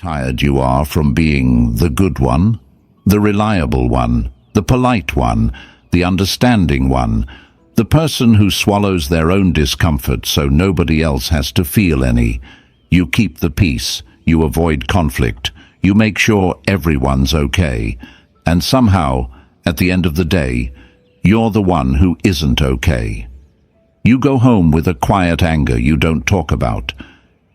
Tired you are from being the good one, the reliable one, the polite one, the understanding one, the person who swallows their own discomfort so nobody else has to feel any. You keep the peace, you avoid conflict, you make sure everyone's okay, and somehow, at the end of the day, you're the one who isn't okay. You go home with a quiet anger you don't talk about.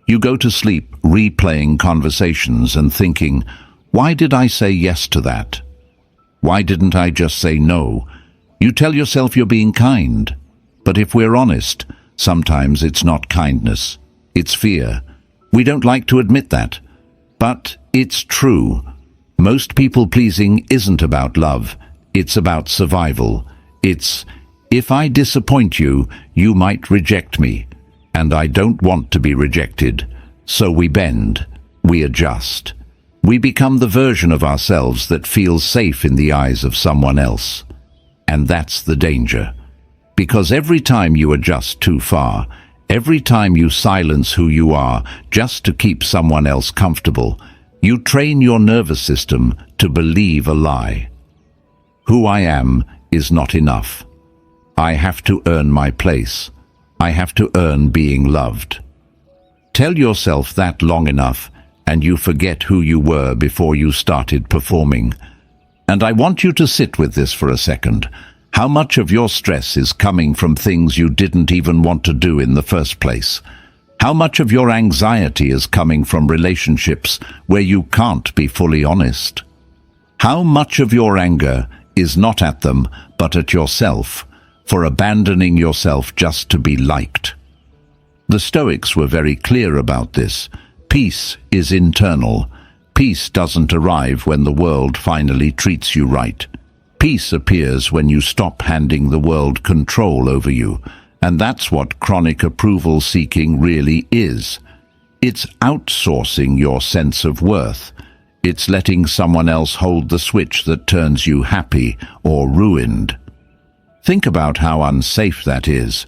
You go to sleep replaying conversations and thinking, why did I say yes to that? Why didn't I just say no? You tell yourself you're being kind. But if we're honest, sometimes it's not kindness, it's fear. We don't like to admit that. But it's true. Most people-pleasing isn't about love. It's about survival. It's, if I disappoint you, you might reject me. And I don't want to be rejected. So we bend. We adjust. We become the version of ourselves that feels safe in the eyes of someone else. And that's the danger. Because every time you adjust too far, every time you silence who you are just to keep someone else comfortable, you train your nervous system to believe a lie. Who I am is not enough. I have to earn my place. I have to earn being loved. Tell yourself that long enough, and you forget who you were before you started performing. And I want you to sit with this for a second. How much of your stress is coming from things you didn't even want to do in the first place? How much of your anxiety is coming from relationships where you can't be fully honest? How much of your anger is not at them, but at yourself, for abandoning yourself just to be liked? The Stoics were very clear about this. Peace is internal. Peace doesn't arrive when the world finally treats you right. Peace appears when you stop handing the world control over you, and that's what chronic approval seeking really is. It's outsourcing your sense of worth. It's letting someone else hold the switch that turns you happy or ruined. Think about how unsafe that is.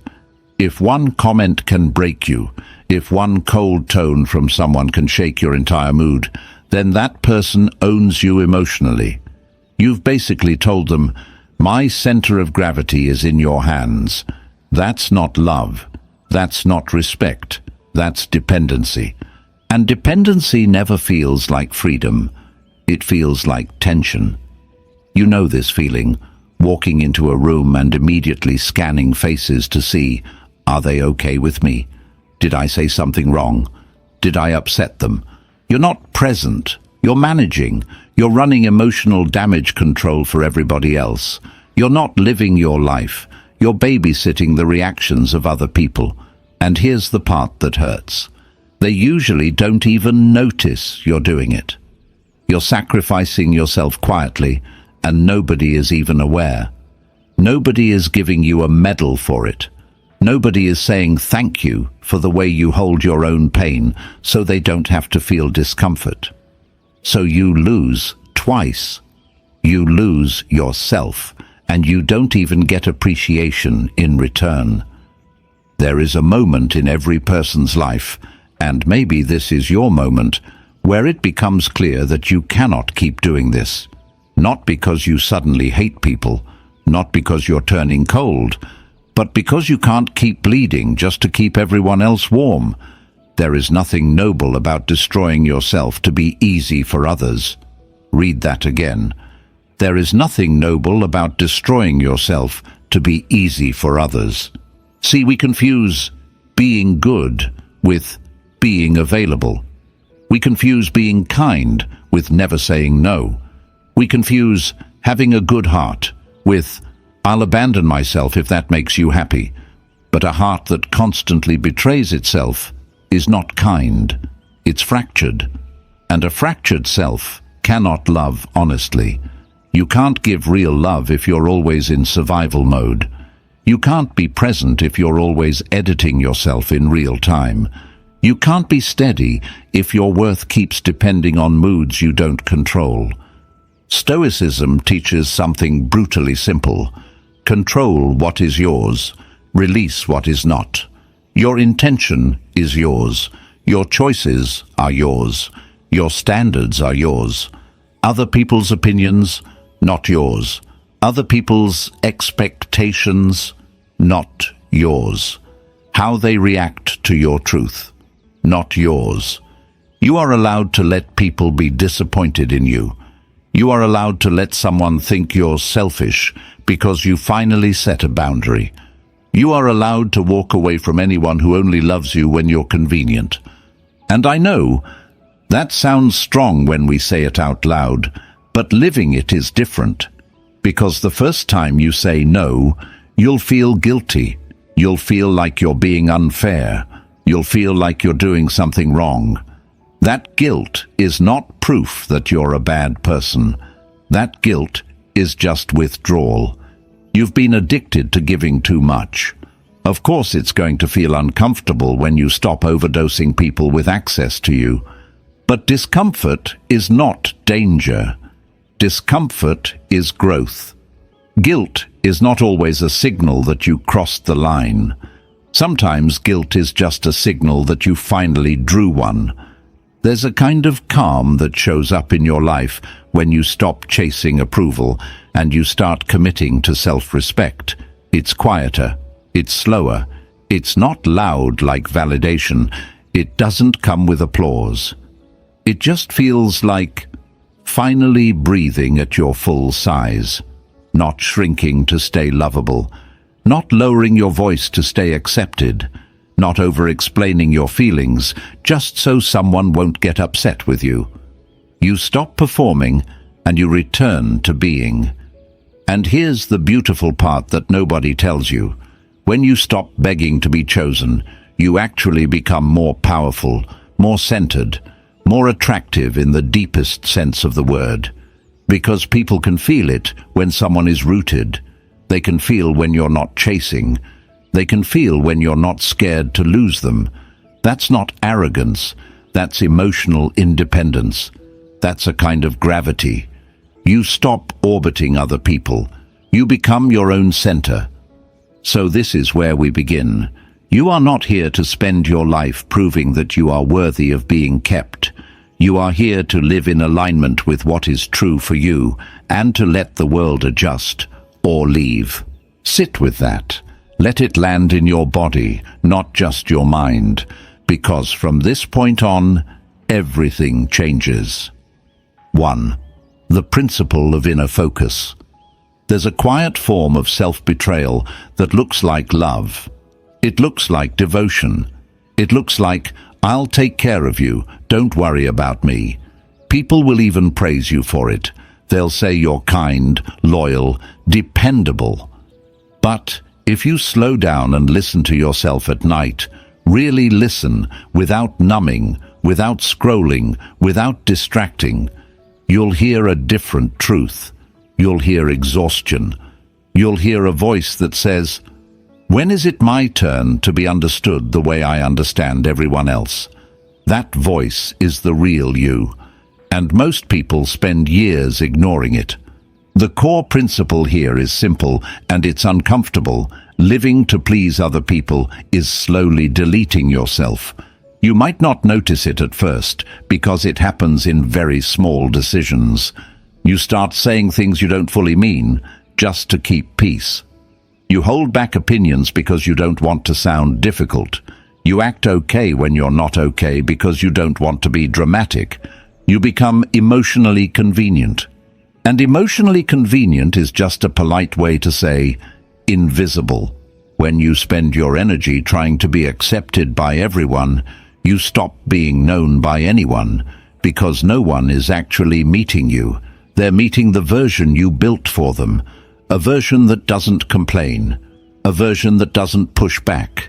If one comment can break you, if one cold tone from someone can shake your entire mood, then that person owns you emotionally. You've basically told them, my center of gravity is in your hands. That's not love. That's not respect. That's dependency. And dependency never feels like freedom. It feels like tension. You know this feeling, walking into a room and immediately scanning faces to see, are they okay with me? Did I say something wrong? Did I upset them? You're not present. You're managing. You're running emotional damage control for everybody else. You're not living your life. You're babysitting the reactions of other people. And here's the part that hurts. They usually don't even notice you're doing it. You're sacrificing yourself quietly, and nobody is even aware. Nobody is giving you a medal for it. Nobody is saying thank you for the way you hold your own pain so they don't have to feel discomfort. So you lose twice. You lose yourself, and you don't even get appreciation in return. There is a moment in every person's life, and maybe this is your moment, where it becomes clear that you cannot keep doing this. Not because you suddenly hate people, not because you're turning cold, but because you can't keep bleeding just to keep everyone else warm. There is nothing noble about destroying yourself to be easy for others. Read that again. There is nothing noble about destroying yourself to be easy for others. See, we confuse being good with being available. We confuse being kind with never saying no. We confuse having a good heart with, I'll abandon myself if that makes you happy. But a heart that constantly betrays itself is not kind. It's fractured. And a fractured self cannot love honestly. You can't give real love if you're always in survival mode. You can't be present if you're always editing yourself in real time. You can't be steady if your worth keeps depending on moods you don't control. Stoicism teaches something brutally simple. Control what is yours. Release what is not. Your intention is yours. Your choices are yours. Your standards are yours. Other people's opinions, not yours. Other people's expectations, not yours. How they react to your truth, not yours. You are allowed to let people be disappointed in you. You are allowed to let someone think you're selfish because you finally set a boundary. You are allowed to walk away from anyone who only loves you when you're convenient. And I know that sounds strong when we say it out loud, but living it is different. Because the first time you say no, you'll feel guilty. You'll feel like you're being unfair. You'll feel like you're doing something wrong. That guilt is not proof that you're a bad person. That guilt is just withdrawal. You've been addicted to giving too much. Of course it's going to feel uncomfortable when you stop overdosing people with access to you. But discomfort is not danger. Discomfort is growth. Guilt is not always a signal that you crossed the line. Sometimes guilt is just a signal that you finally drew one. There's a kind of calm that shows up in your life when you stop chasing approval and you start committing to self-respect. It's quieter. It's slower. It's not loud like validation. It doesn't come with applause. It just feels like finally breathing at your full size, not shrinking to stay lovable, not lowering your voice to stay accepted, not over-explaining your feelings just so someone won't get upset with you. You stop performing and you return to being. And here's the beautiful part that nobody tells you. When you stop begging to be chosen, you actually become more powerful, more centered, more attractive in the deepest sense of the word. Because people can feel it when someone is rooted. They can feel when you're not chasing. They can feel when you're not scared to lose them. That's not arrogance. That's emotional independence. That's a kind of gravity. You stop orbiting other people. You become your own center. So this is where we begin. You are not here to spend your life proving that you are worthy of being kept. You are here to live in alignment with what is true for you and to let the world adjust or leave. Sit with that. Let it land in your body, not just your mind, because from this point on, everything changes. 1. The principle of inner focus. There's a quiet form of self-betrayal that looks like love. It looks like devotion. It looks like, I'll take care of you, don't worry about me. People will even praise you for it. They'll say you're kind, loyal, dependable. But if you slow down and listen to yourself at night, really listen, without numbing, without scrolling, without distracting, you'll hear a different truth. You'll hear exhaustion. You'll hear a voice that says, when is it my turn to be understood the way I understand everyone else? That voice is the real you, and most people spend years ignoring it. The core principle here is simple, and it's uncomfortable. Living to please other people is slowly deleting yourself. You might not notice it at first, because it happens in very small decisions. You start saying things you don't fully mean, just to keep peace. You hold back opinions because you don't want to sound difficult. You act okay when you're not okay because you don't want to be dramatic. You become emotionally convenient. And emotionally convenient is just a polite way to say invisible. When you spend your energy trying to be accepted by everyone, you stop being known by anyone, because no one is actually meeting you. They're meeting the version you built for them. A version that doesn't complain, a version that doesn't push back,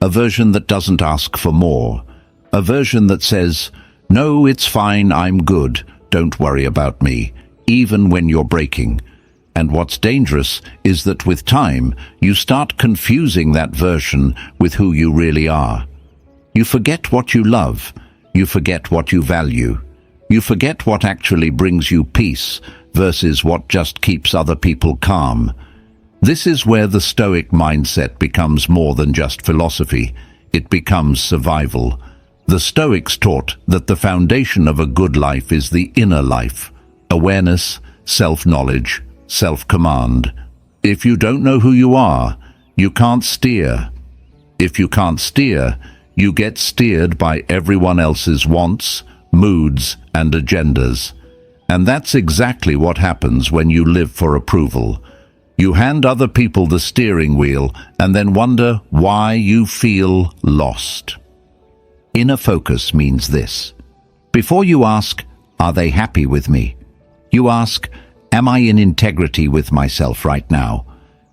a version that doesn't ask for more, a version that says, no, it's fine, I'm good, don't worry about me, even when you're breaking. And what's dangerous is that with time, you start confusing that version with who you really are. You forget what you love, you forget what you value, you forget what actually brings you peace, versus what just keeps other people calm. This is where the Stoic mindset becomes more than just philosophy. It becomes survival. The Stoics taught that the foundation of a good life is the inner life: awareness, self-knowledge, self-command. If you don't know who you are, you can't steer. If you can't steer, you get steered by everyone else's wants, moods, and agendas. And that's exactly what happens when you live for approval. You hand other people the steering wheel and then wonder why you feel lost. Inner focus means this: before you ask, "Are they happy with me?" you ask, "Am I in integrity with myself right now?"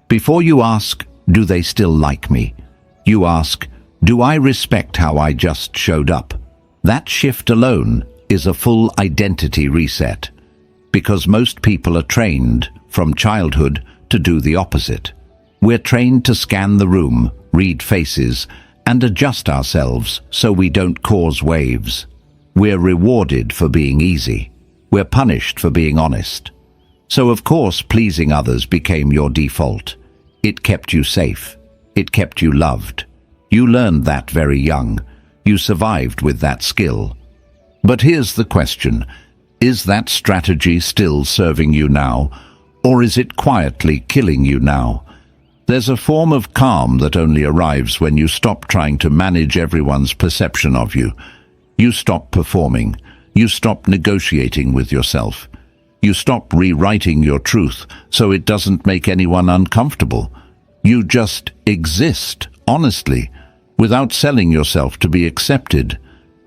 Before you ask, "Do they still like me?" you ask, "Do I respect how I just showed up?" That shift alone is a full identity reset, because most people are trained from childhood to do the opposite. We're trained to scan the room, read faces, and adjust ourselves so we don't cause waves. We're rewarded for being easy. We're punished for being honest. So of course pleasing others became your default. It kept you safe. It kept you loved. You learned that very young. You survived with that skill. But here's the question: is that strategy still serving you now, or is it quietly killing you now? There's a form of calm that only arrives when you stop trying to manage everyone's perception of you. You stop performing. You stop negotiating with yourself. You stop rewriting your truth so it doesn't make anyone uncomfortable. You just exist, honestly, without selling yourself to be accepted.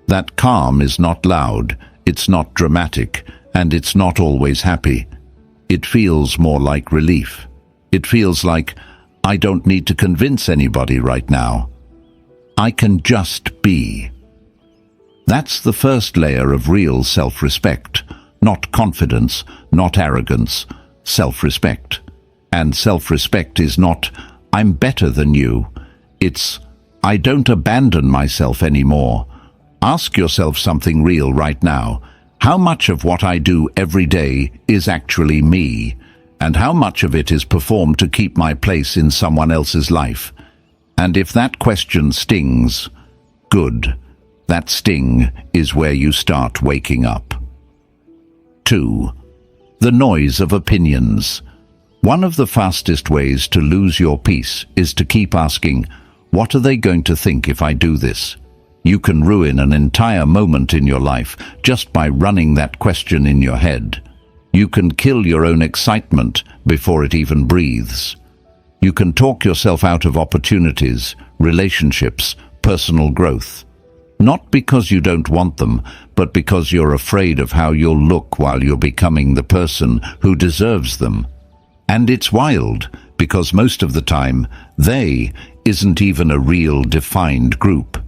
That calm is not loud, it's not dramatic, and it's not always happy. It feels more like relief. It feels like, I don't need to convince anybody right now. I can just be. That's the first layer of real self-respect. Not confidence, not arrogance, self-respect. And self-respect is not, I'm better than you. It's, I don't abandon myself anymore. Ask yourself something real right now. How much of what I do every day is actually me? And how much of it is performed to keep my place in someone else's life? And if that question stings, good. That sting is where you start waking up. 2. The noise of opinions. One of the fastest ways to lose your peace is to keep asking, what are they going to think if I do this? You can ruin an entire moment in your life just by running that question in your head. You can kill your own excitement before it even breathes. You can talk yourself out of opportunities, relationships, personal growth. Not because you don't want them, but because you're afraid of how you'll look while you're becoming the person who deserves them. And it's wild, because most of the time, they isn't even a real defined group.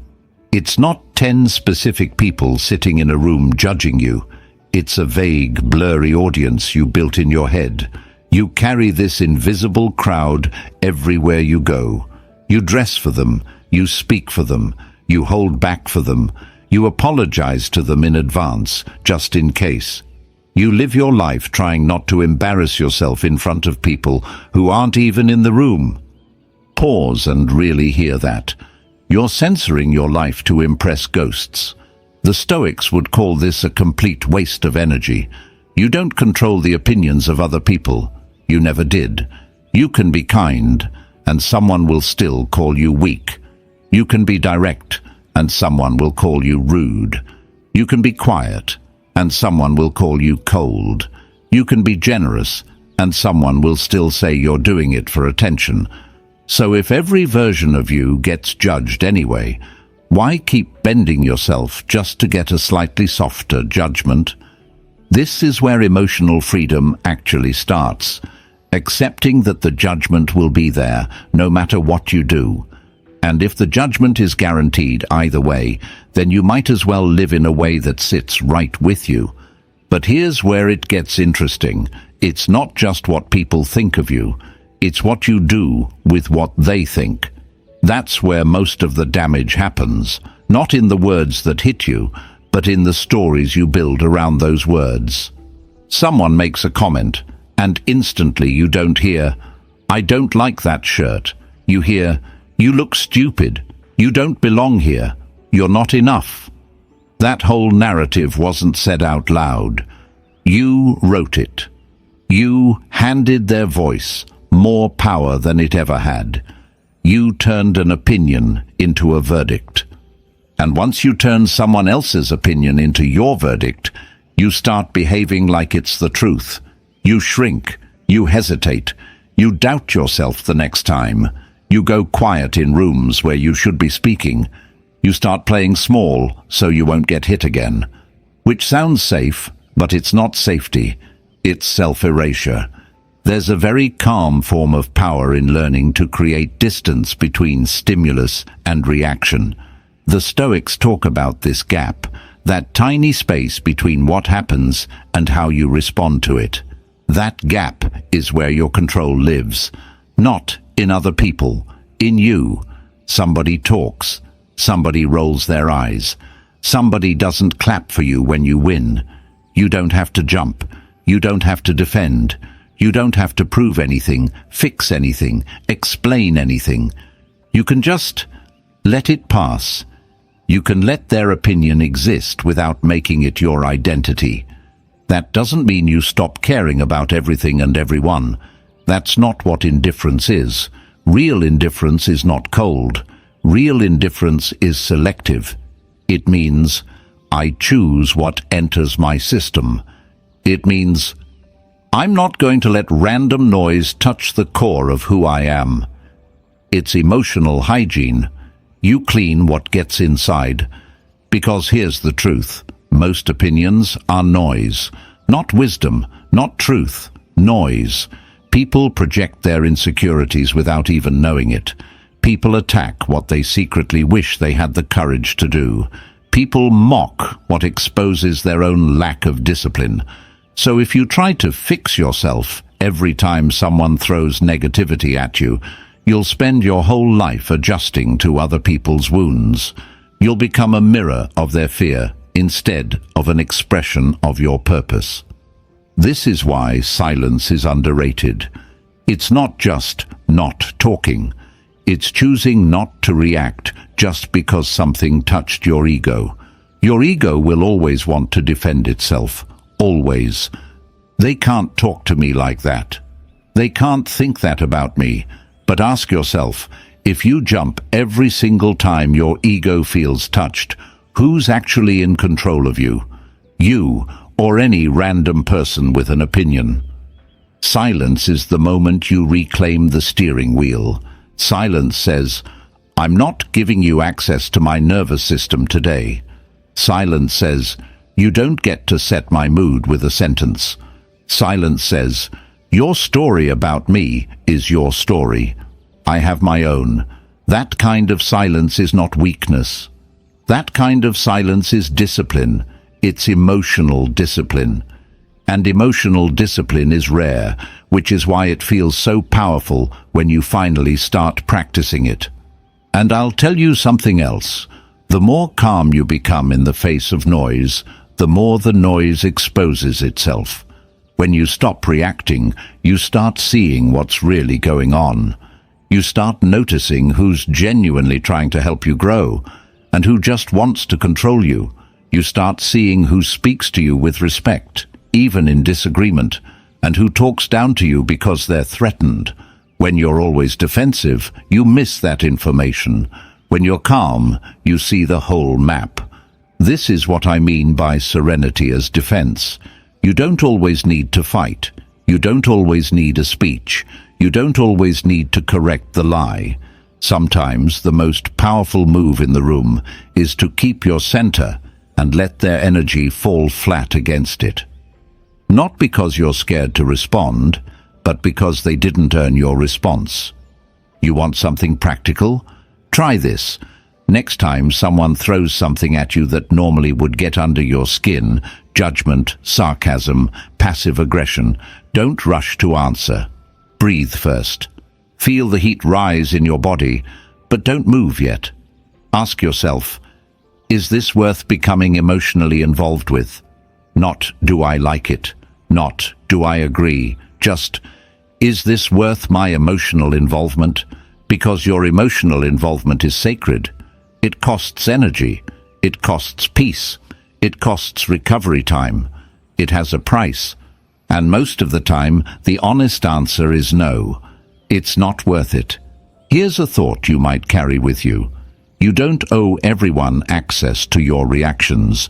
It's not 10 specific people sitting in a room judging you. It's a vague, blurry audience you built in your head. You carry this invisible crowd everywhere you go. You dress for them, you speak for them, you hold back for them, you apologize to them in advance, just in case. You live your life trying not to embarrass yourself in front of people who aren't even in the room. Pause and really hear that. You're censoring your life to impress ghosts. The Stoics would call this a complete waste of energy. You don't control the opinions of other people. You never did. You can be kind, and someone will still call you weak. You can be direct, and someone will call you rude. You can be quiet, and someone will call you cold. You can be generous, and someone will still say you're doing it for attention. So if every version of you gets judged anyway, why keep bending yourself just to get a slightly softer judgment? This is where emotional freedom actually starts, accepting that the judgment will be there no matter what you do. And if the judgment is guaranteed either way, then you might as well live in a way that sits right with you. But here's where it gets interesting. It's not just what people think of you. It's what you do with what they think. That's where most of the damage happens, not in the words that hit you, but in the stories you build around those words. Someone makes a comment, and instantly you don't hear, I don't like that shirt. You hear, you look stupid. You don't belong here. You're not enough. That whole narrative wasn't said out loud. You wrote it. You handed their voice more power than it ever had. You turned an opinion into a verdict. And once you turn someone else's opinion into your verdict, you start behaving like it's the truth. You shrink. You hesitate. You doubt yourself the next time. You go quiet in rooms where you should be speaking. You start playing small so you won't get hit again. Which sounds safe, but it's not safety. It's self-erasure. There's a very calm form of power in learning to create distance between stimulus and reaction. The Stoics talk about this gap, that tiny space between what happens and how you respond to it. That gap is where your control lives. Not in other people, in you. Somebody talks. Somebody rolls their eyes. Somebody doesn't clap for you when you win. You don't have to jump. You don't have to defend. You don't have to prove anything, fix anything, explain anything. You can just let it pass. You can let their opinion exist without making it your identity. That doesn't mean you stop caring about everything and everyone. That's not what indifference is. Real indifference is not cold. Real indifference is selective. It means, I choose what enters my system. It means, I'm not going to let random noise touch the core of who I am. It's emotional hygiene. You clean what gets inside. Because here's the truth. Most opinions are noise. Not wisdom, not truth, noise. People project their insecurities without even knowing it. People attack what they secretly wish they had the courage to do. People mock what exposes their own lack of discipline. So if you try to fix yourself every time someone throws negativity at you, you'll spend your whole life adjusting to other people's wounds. You'll become a mirror of their fear instead of an expression of your purpose. This is why silence is underrated. It's not just not talking. It's choosing not to react just because something touched your ego. Your ego will always want to defend itself. Always. They can't talk to me like that. They can't think that about me. But ask yourself, if you jump every single time your ego feels touched, who's actually in control of you? You or any random person with an opinion? Silence is the moment you reclaim the steering wheel. Silence says, I'm not giving you access to my nervous system today. Silence says, you don't get to set my mood with a sentence. Silence says, your story about me is your story. I have my own. That kind of silence is not weakness. That kind of silence is discipline. It's emotional discipline. And emotional discipline is rare, which is why it feels so powerful when you finally start practicing it. And I'll tell you something else. The more calm you become in the face of noise, the more the noise exposes itself. When you stop reacting, you start seeing what's really going on. You start noticing who's genuinely trying to help you grow, and who just wants to control you. You start seeing who speaks to you with respect, even in disagreement, and who talks down to you because they're threatened. When you're always defensive, you miss that information. When you're calm, you see the whole map. This is what I mean by serenity as defense. You don't always need to fight. You don't always need a speech. You don't always need to correct the lie. Sometimes the most powerful move in the room is to keep your center and let their energy fall flat against it. Not because you're scared to respond, but because they didn't earn your response. You want something practical? Try this. Next time someone throws something at you that normally would get under your skin, judgment, sarcasm, passive aggression, don't rush to answer. Breathe first. Feel the heat rise in your body, but don't move yet. Ask yourself, is this worth becoming emotionally involved with? Not, do I like it? Not, do I agree? Just, is this worth my emotional involvement? Because your emotional involvement is sacred. It costs energy. It costs peace. It costs recovery time. It has a price. And most of the time, the honest answer is no. It's not worth it. Here's a thought you might carry with you. You don't owe everyone access to your reactions.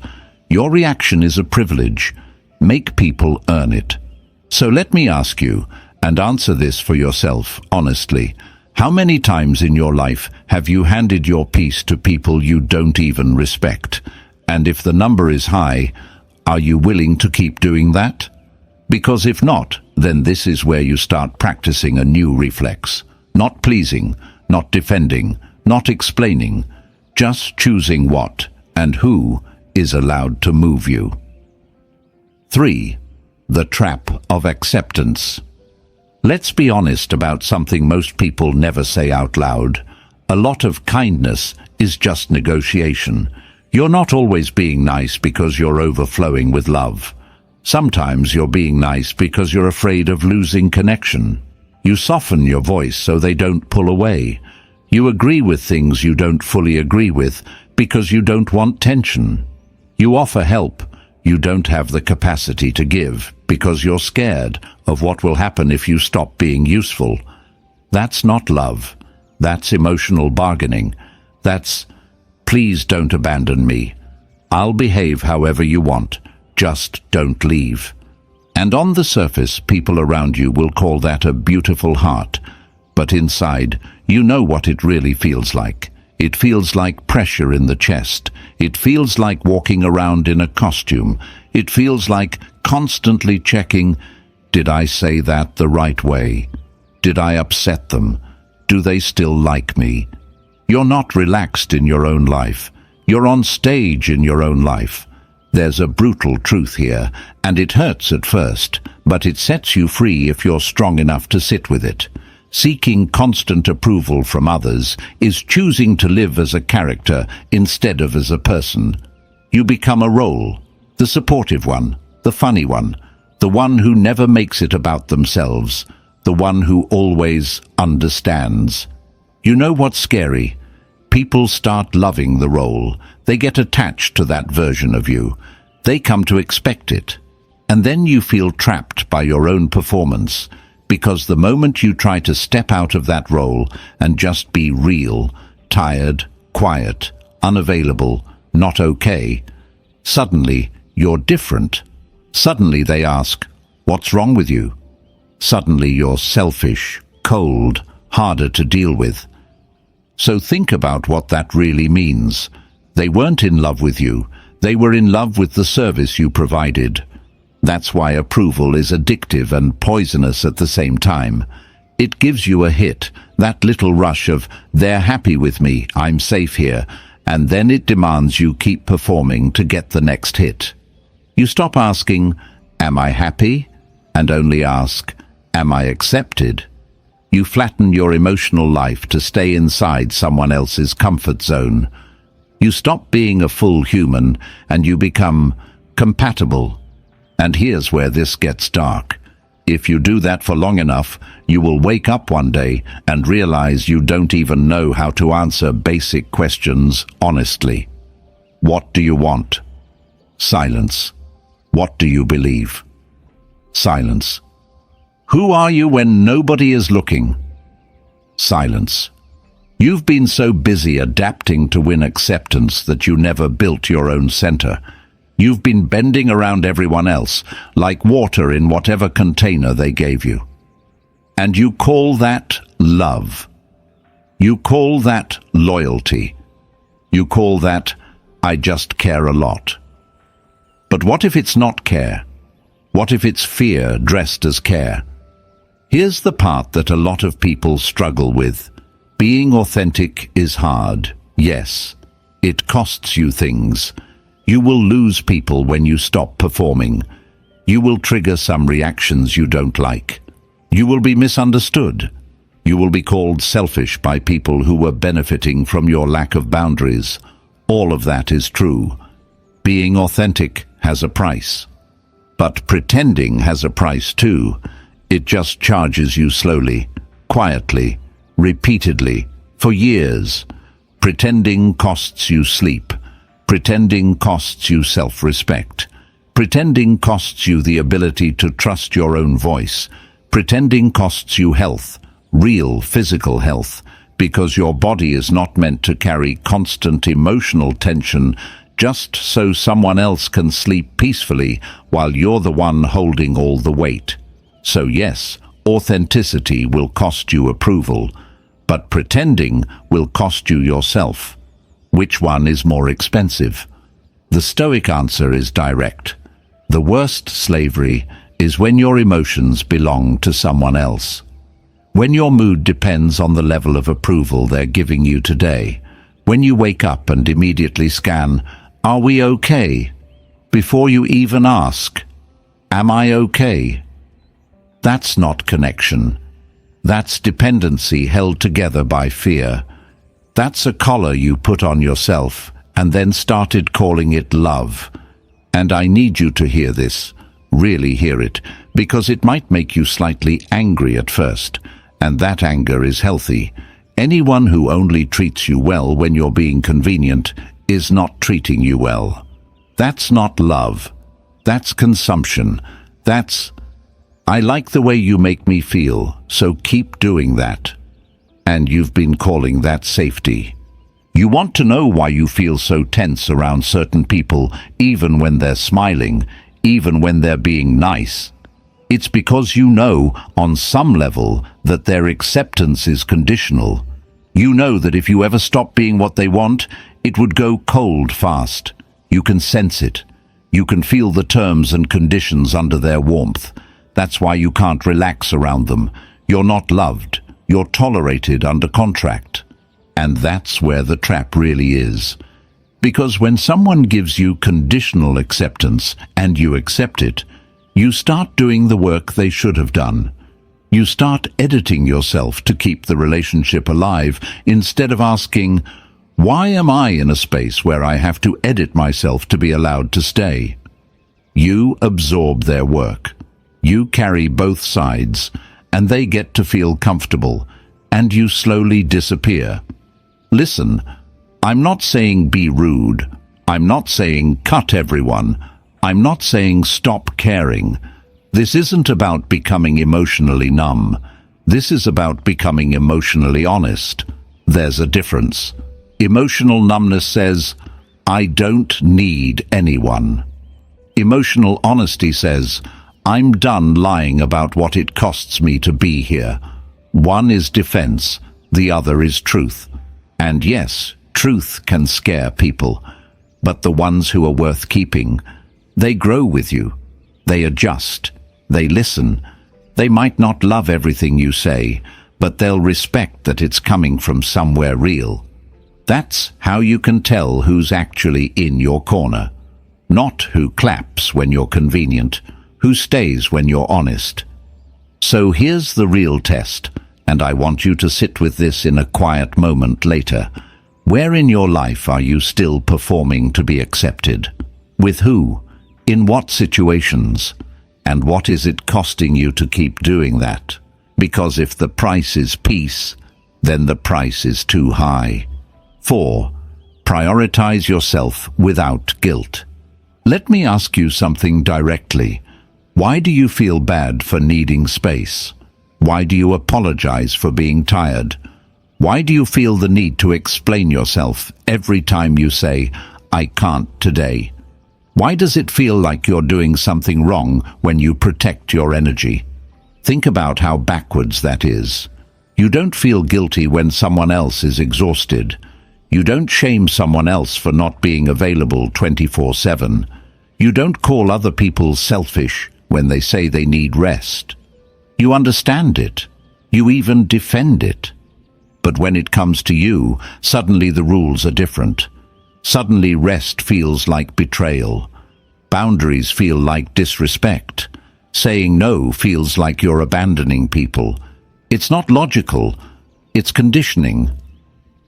Your reaction is a privilege. Make people earn it. So let me ask you, and answer this for yourself honestly. How many times in your life have you handed your peace to people you don't even respect? And if the number is high, are you willing to keep doing that? Because if not, then this is where you start practicing a new reflex. Not pleasing, not defending, not explaining, just choosing what and who is allowed to move you. 3. The trap of acceptance. Let's be honest about something most people never say out loud. A lot of kindness is just negotiation. You're not always being nice because you're overflowing with love. Sometimes you're being nice because you're afraid of losing connection. You soften your voice so they don't pull away. You agree with things you don't fully agree with because you don't want tension. You offer help you don't have the capacity to give because you're scared of what will happen if you stop being useful. That's not love. That's emotional bargaining. That's, please don't abandon me. I'll behave however you want. Just don't leave. And on the surface, people around you will call that a beautiful heart. But inside, you know what it really feels like. It feels like pressure in the chest. It feels like walking around in a costume. It feels like constantly checking, did I say that the right way? Did I upset them? Do they still like me? You're not relaxed in your own life. You're on stage in your own life. There's a brutal truth here, and it hurts at first, but it sets you free if you're strong enough to sit with it. Seeking constant approval from others is choosing to live as a character instead of as a person. You become a role, the supportive one, the funny one, the one who never makes it about themselves, the one who always understands. You know what's scary? People start loving the role. They get attached to that version of you. They come to expect it. And then you feel trapped by your own performance, because the moment you try to step out of that role and just be real, tired, quiet, unavailable, not okay, suddenly you're different. Suddenly they ask, what's wrong with you? Suddenly you're selfish, cold, harder to deal with. So think about what that really means. They weren't in love with you. They were in love with the service you provided. That's why approval is addictive and poisonous at the same time. It gives you a hit, that little rush of, they're happy with me, I'm safe here, and then it demands you keep performing to get the next hit. You stop asking, am I happy? And only ask, am I accepted? You flatten your emotional life to stay inside someone else's comfort zone. You stop being a full human and you become compatible. And here's where this gets dark. If you do that for long enough, you will wake up one day and realize you don't even know how to answer basic questions honestly. What do you want? Silence. What do you believe? Silence. Who are you when nobody is looking? Silence. You've been so busy adapting to win acceptance that you never built your own center. You've been bending around everyone else, like water in whatever container they gave you. And you call that love. You call that loyalty. You call that, I just care a lot. But what if it's not care? What if it's fear dressed as care? Here's the part that a lot of people struggle with. Being authentic is hard, yes. It costs you things. You will lose people when you stop performing. You will trigger some reactions you don't like. You will be misunderstood. You will be called selfish by people who were benefiting from your lack of boundaries. All of that is true. Being authentic has a price. But pretending has a price too. It just charges you slowly, quietly, repeatedly, for years. Pretending costs you sleep. Pretending costs you self-respect. Pretending costs you the ability to trust your own voice. Pretending costs you health, real physical health, because your body is not meant to carry constant emotional tension just so someone else can sleep peacefully while you're the one holding all the weight. So yes, authenticity will cost you approval, but pretending will cost you yourself. Which one is more expensive? The Stoic answer is direct. The worst slavery is when your emotions belong to someone else. When your mood depends on the level of approval they're giving you today. When you wake up and immediately scan, "Are we okay?" before you even ask, "Am I okay?" That's not connection. That's dependency held together by fear. That's a collar you put on yourself and then started calling it love. And I need you to hear this, really hear it, because it might make you slightly angry at first, and that anger is healthy. Anyone who only treats you well when you're being convenient is not treating you well. That's not love. That's consumption. That's, "I like the way you make me feel, so keep doing that." And you've been calling that safety. You want to know why you feel so tense around certain people, even when they're smiling, even when they're being nice. It's because you know, on some level, that their acceptance is conditional. You know that if you ever stop being what they want, it would go cold fast. You can sense it. You can feel the terms and conditions under their warmth. That's why you can't relax around them. You're not loved. You're tolerated under contract. And that's where the trap really is. Because when someone gives you conditional acceptance and you accept it, you start doing the work they should have done. You start editing yourself to keep the relationship alive instead of asking, "Why am I in a space where I have to edit myself to be allowed to stay?" You absorb their work. You carry both sides, and they get to feel comfortable, and you slowly disappear. Listen, I'm not saying be rude. I'm not saying cut everyone. I'm not saying stop caring. This isn't about becoming emotionally numb. This is about becoming emotionally honest. There's a difference. Emotional numbness says, "I don't need anyone." Emotional honesty says, "I'm done lying about what it costs me to be here." One is defense, the other is truth. And yes, truth can scare people, but the ones who are worth keeping, they grow with you. They adjust. They listen. They might not love everything you say, but they'll respect that it's coming from somewhere real. That's how you can tell who's actually in your corner. Not who claps when you're convenient, who stays when you're honest. So here's the real test, and I want you to sit with this in a quiet moment later. Where in your life are you still performing to be accepted? With who? In what situations? And what is it costing you to keep doing that? Because if the price is peace, then the price is too high. 4. Prioritize yourself without guilt. Let me ask you something directly. Why do you feel bad for needing space? Why do you apologize for being tired? Why do you feel the need to explain yourself every time you say, "I can't today"? Why does it feel like you're doing something wrong when you protect your energy? Think about how backwards that is. You don't feel guilty when someone else is exhausted. You don't shame someone else for not being available 24/7. You don't call other people selfish when they say they need rest. You understand it. You even defend it. But when it comes to you, suddenly the rules are different. Suddenly rest feels like betrayal. Boundaries feel like disrespect. Saying no feels like you're abandoning people. It's not logical. It's conditioning.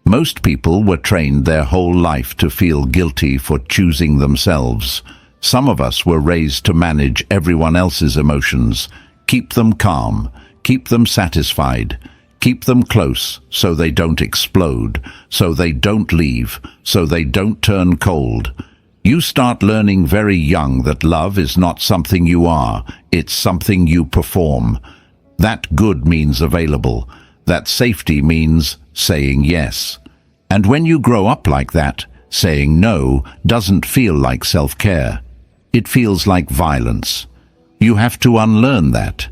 Most people were trained their whole life to feel guilty for choosing themselves. Some of us were raised to manage everyone else's emotions, keep them calm, keep them satisfied, Keep them close so they don't explode, so they don't leave, so they don't turn cold. You start learning very young that love is not something you are, it's something you perform. That good means available. That safety means saying yes. And when you grow up like that, saying no doesn't feel like self-care. It feels like violence. You have to unlearn that.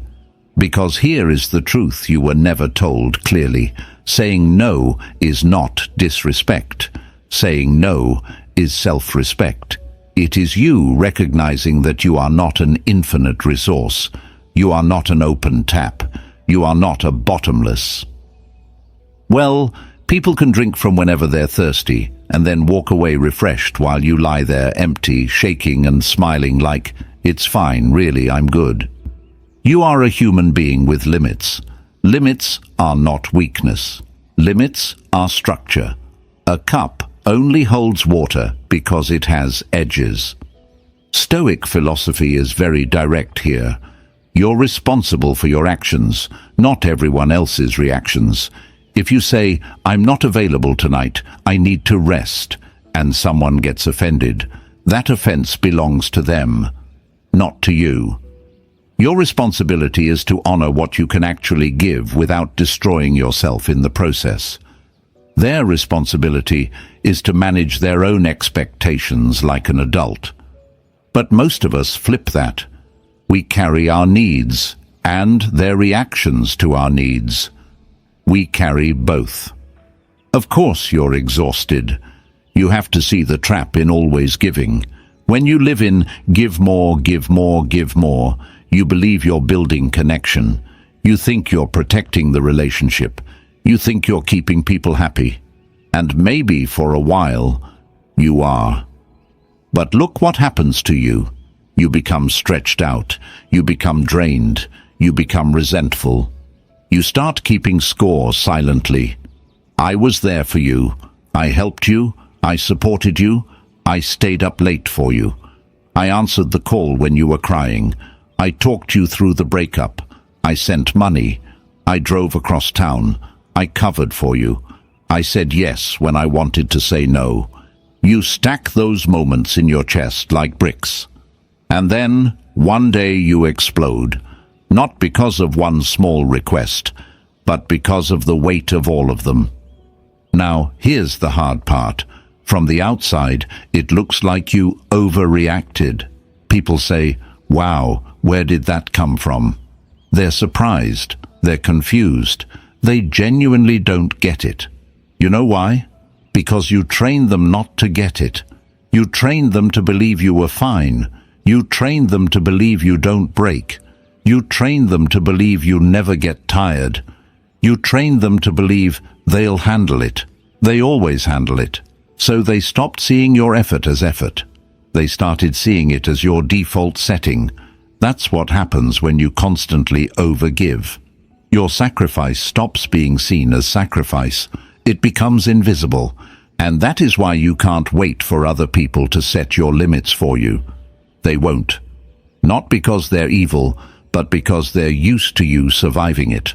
Because here is the truth you were never told clearly. Saying no is not disrespect. Saying no is self-respect. It is you recognizing that you are not an infinite resource. You are not an open tap. You are not a bottomless. Well, people can drink from whenever they're thirsty and then walk away refreshed while you lie there empty, shaking and smiling like, "It's fine, really, I'm good." You are a human being with limits. Limits are not weakness. Limits are structure. A cup only holds water because it has edges. Stoic philosophy is very direct here. You're responsible for your actions, not everyone else's reactions. If you say, "I'm not available tonight, I need to rest," and someone gets offended, that offense belongs to them, not to you. Your responsibility is to honor what you can actually give without destroying yourself in the process. Their responsibility is to manage their own expectations like an adult. But most of us flip that. We carry our needs and their reactions to our needs. We carry both. Of course you're exhausted. You have to see the trap in always giving. When you live in give more, give more, give more, you believe you're building connection. You think you're protecting the relationship. You think you're keeping people happy. And maybe for a while, you are. But look what happens to you. You become stretched out. You become drained. You become resentful. You start keeping score silently. I was there for you. I helped you. I supported you. I stayed up late for you. I answered the call when you were crying. I talked you through the breakup. I sent money. I drove across town. I covered for you. I said yes when I wanted to say no. You stack those moments in your chest like bricks. And then, one day you explode. Not because of one small request, but because of the weight of all of them. Now, here's the hard part. From the outside, it looks like you overreacted. People say, "Wow, where did that come from?" They're surprised. They're confused. They genuinely don't get it. You know why? Because you trained them not to get it. You trained them to believe you were fine. You trained them to believe you don't break. You trained them to believe you never get tired. You trained them to believe they'll handle it. They always handle it. So they stopped seeing your effort as effort. They started seeing it as your default setting. That's what happens when you constantly overgive. Your sacrifice stops being seen as sacrifice. It becomes invisible. And that is why you can't wait for other people to set your limits for you. They won't. Not because they're evil, but because they're used to you surviving it.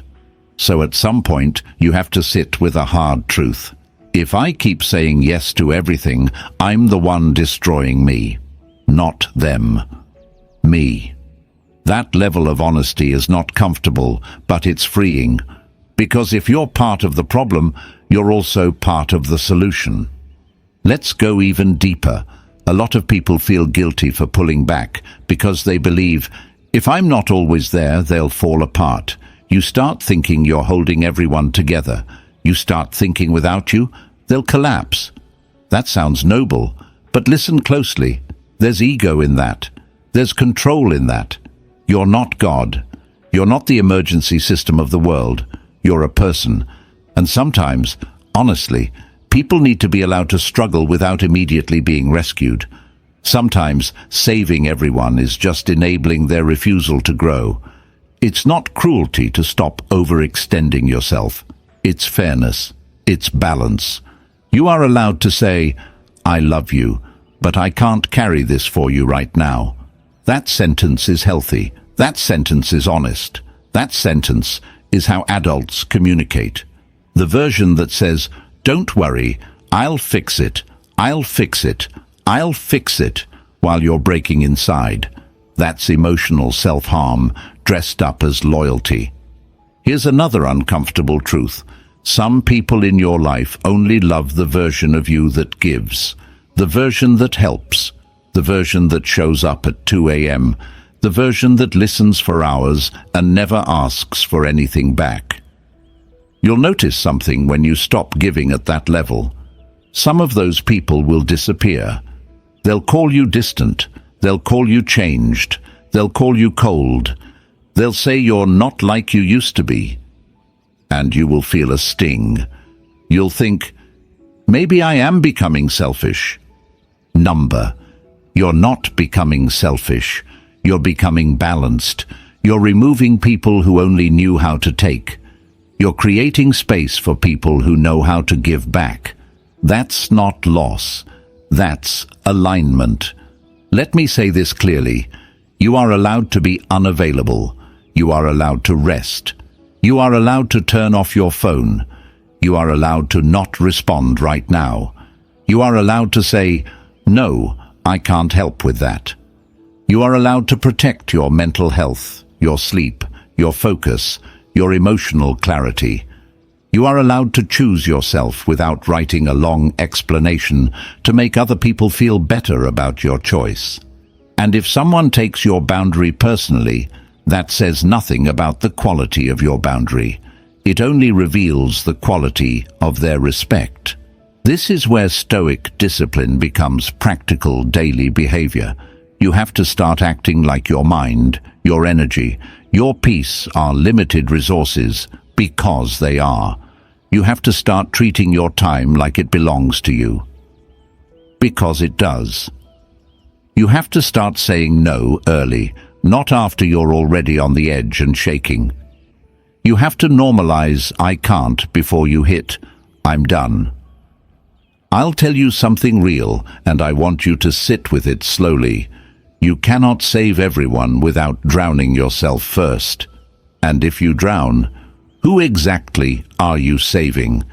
So at some point, you have to sit with a hard truth. If I keep saying yes to everything, I'm the one destroying me. Not them. Me. That level of honesty is not comfortable, but it's freeing. Because if you're part of the problem, you're also part of the solution. Let's go even deeper. A lot of people feel guilty for pulling back because they believe, if I'm not always there, they'll fall apart. You start thinking you're holding everyone together. You start thinking without you, they'll collapse. That sounds noble, but listen closely. There's ego in that. There's control in that. You're not God. You're not the emergency system of the world. You're a person. And sometimes, honestly, people need to be allowed to struggle without immediately being rescued. Sometimes saving everyone is just enabling their refusal to grow. It's not cruelty to stop overextending yourself. It's fairness. It's balance. You are allowed to say, "I love you, but I can't carry this for you right now." That sentence is healthy. That sentence is honest. That sentence is how adults communicate. The version that says, "Don't worry, I'll fix it, I'll fix it, I'll fix it," while you're breaking inside. That's emotional self-harm dressed up as loyalty. Here's another uncomfortable truth. Some people in your life only love the version of you that gives, the version that helps, the version that shows up at 2 a.m., the version that listens for hours and never asks for anything back. You'll notice something when you stop giving at that level. Some of those people will disappear. They'll call you distant. They'll call you changed. They'll call you cold. They'll say you're not like you used to be. And you will feel a sting. You'll think, maybe I am becoming selfish. Number. You're not becoming selfish. You're becoming balanced. You're removing people who only knew how to take. You're creating space for people who know how to give back. That's not loss. That's alignment. Let me say this clearly. You are allowed to be unavailable. You are allowed to rest. You are allowed to turn off your phone. You are allowed to not respond right now. You are allowed to say, "No, I can't help with that." You are allowed to protect your mental health, your sleep, your focus, your emotional clarity. You are allowed to choose yourself without writing a long explanation to make other people feel better about your choice. And if someone takes your boundary personally, that says nothing about the quality of your boundary. It only reveals the quality of their respect. This is where Stoic discipline becomes practical daily behavior. You have to start acting like your mind, your energy, your peace are limited resources because they are. You have to start treating your time like it belongs to you. Because it does. You have to start saying no early, not after you're already on the edge and shaking. You have to normalize "I can't" before you hit "I'm done." I'll tell you something real, and I want you to sit with it slowly. You cannot save everyone without drowning yourself first. And if you drown, who exactly are you saving?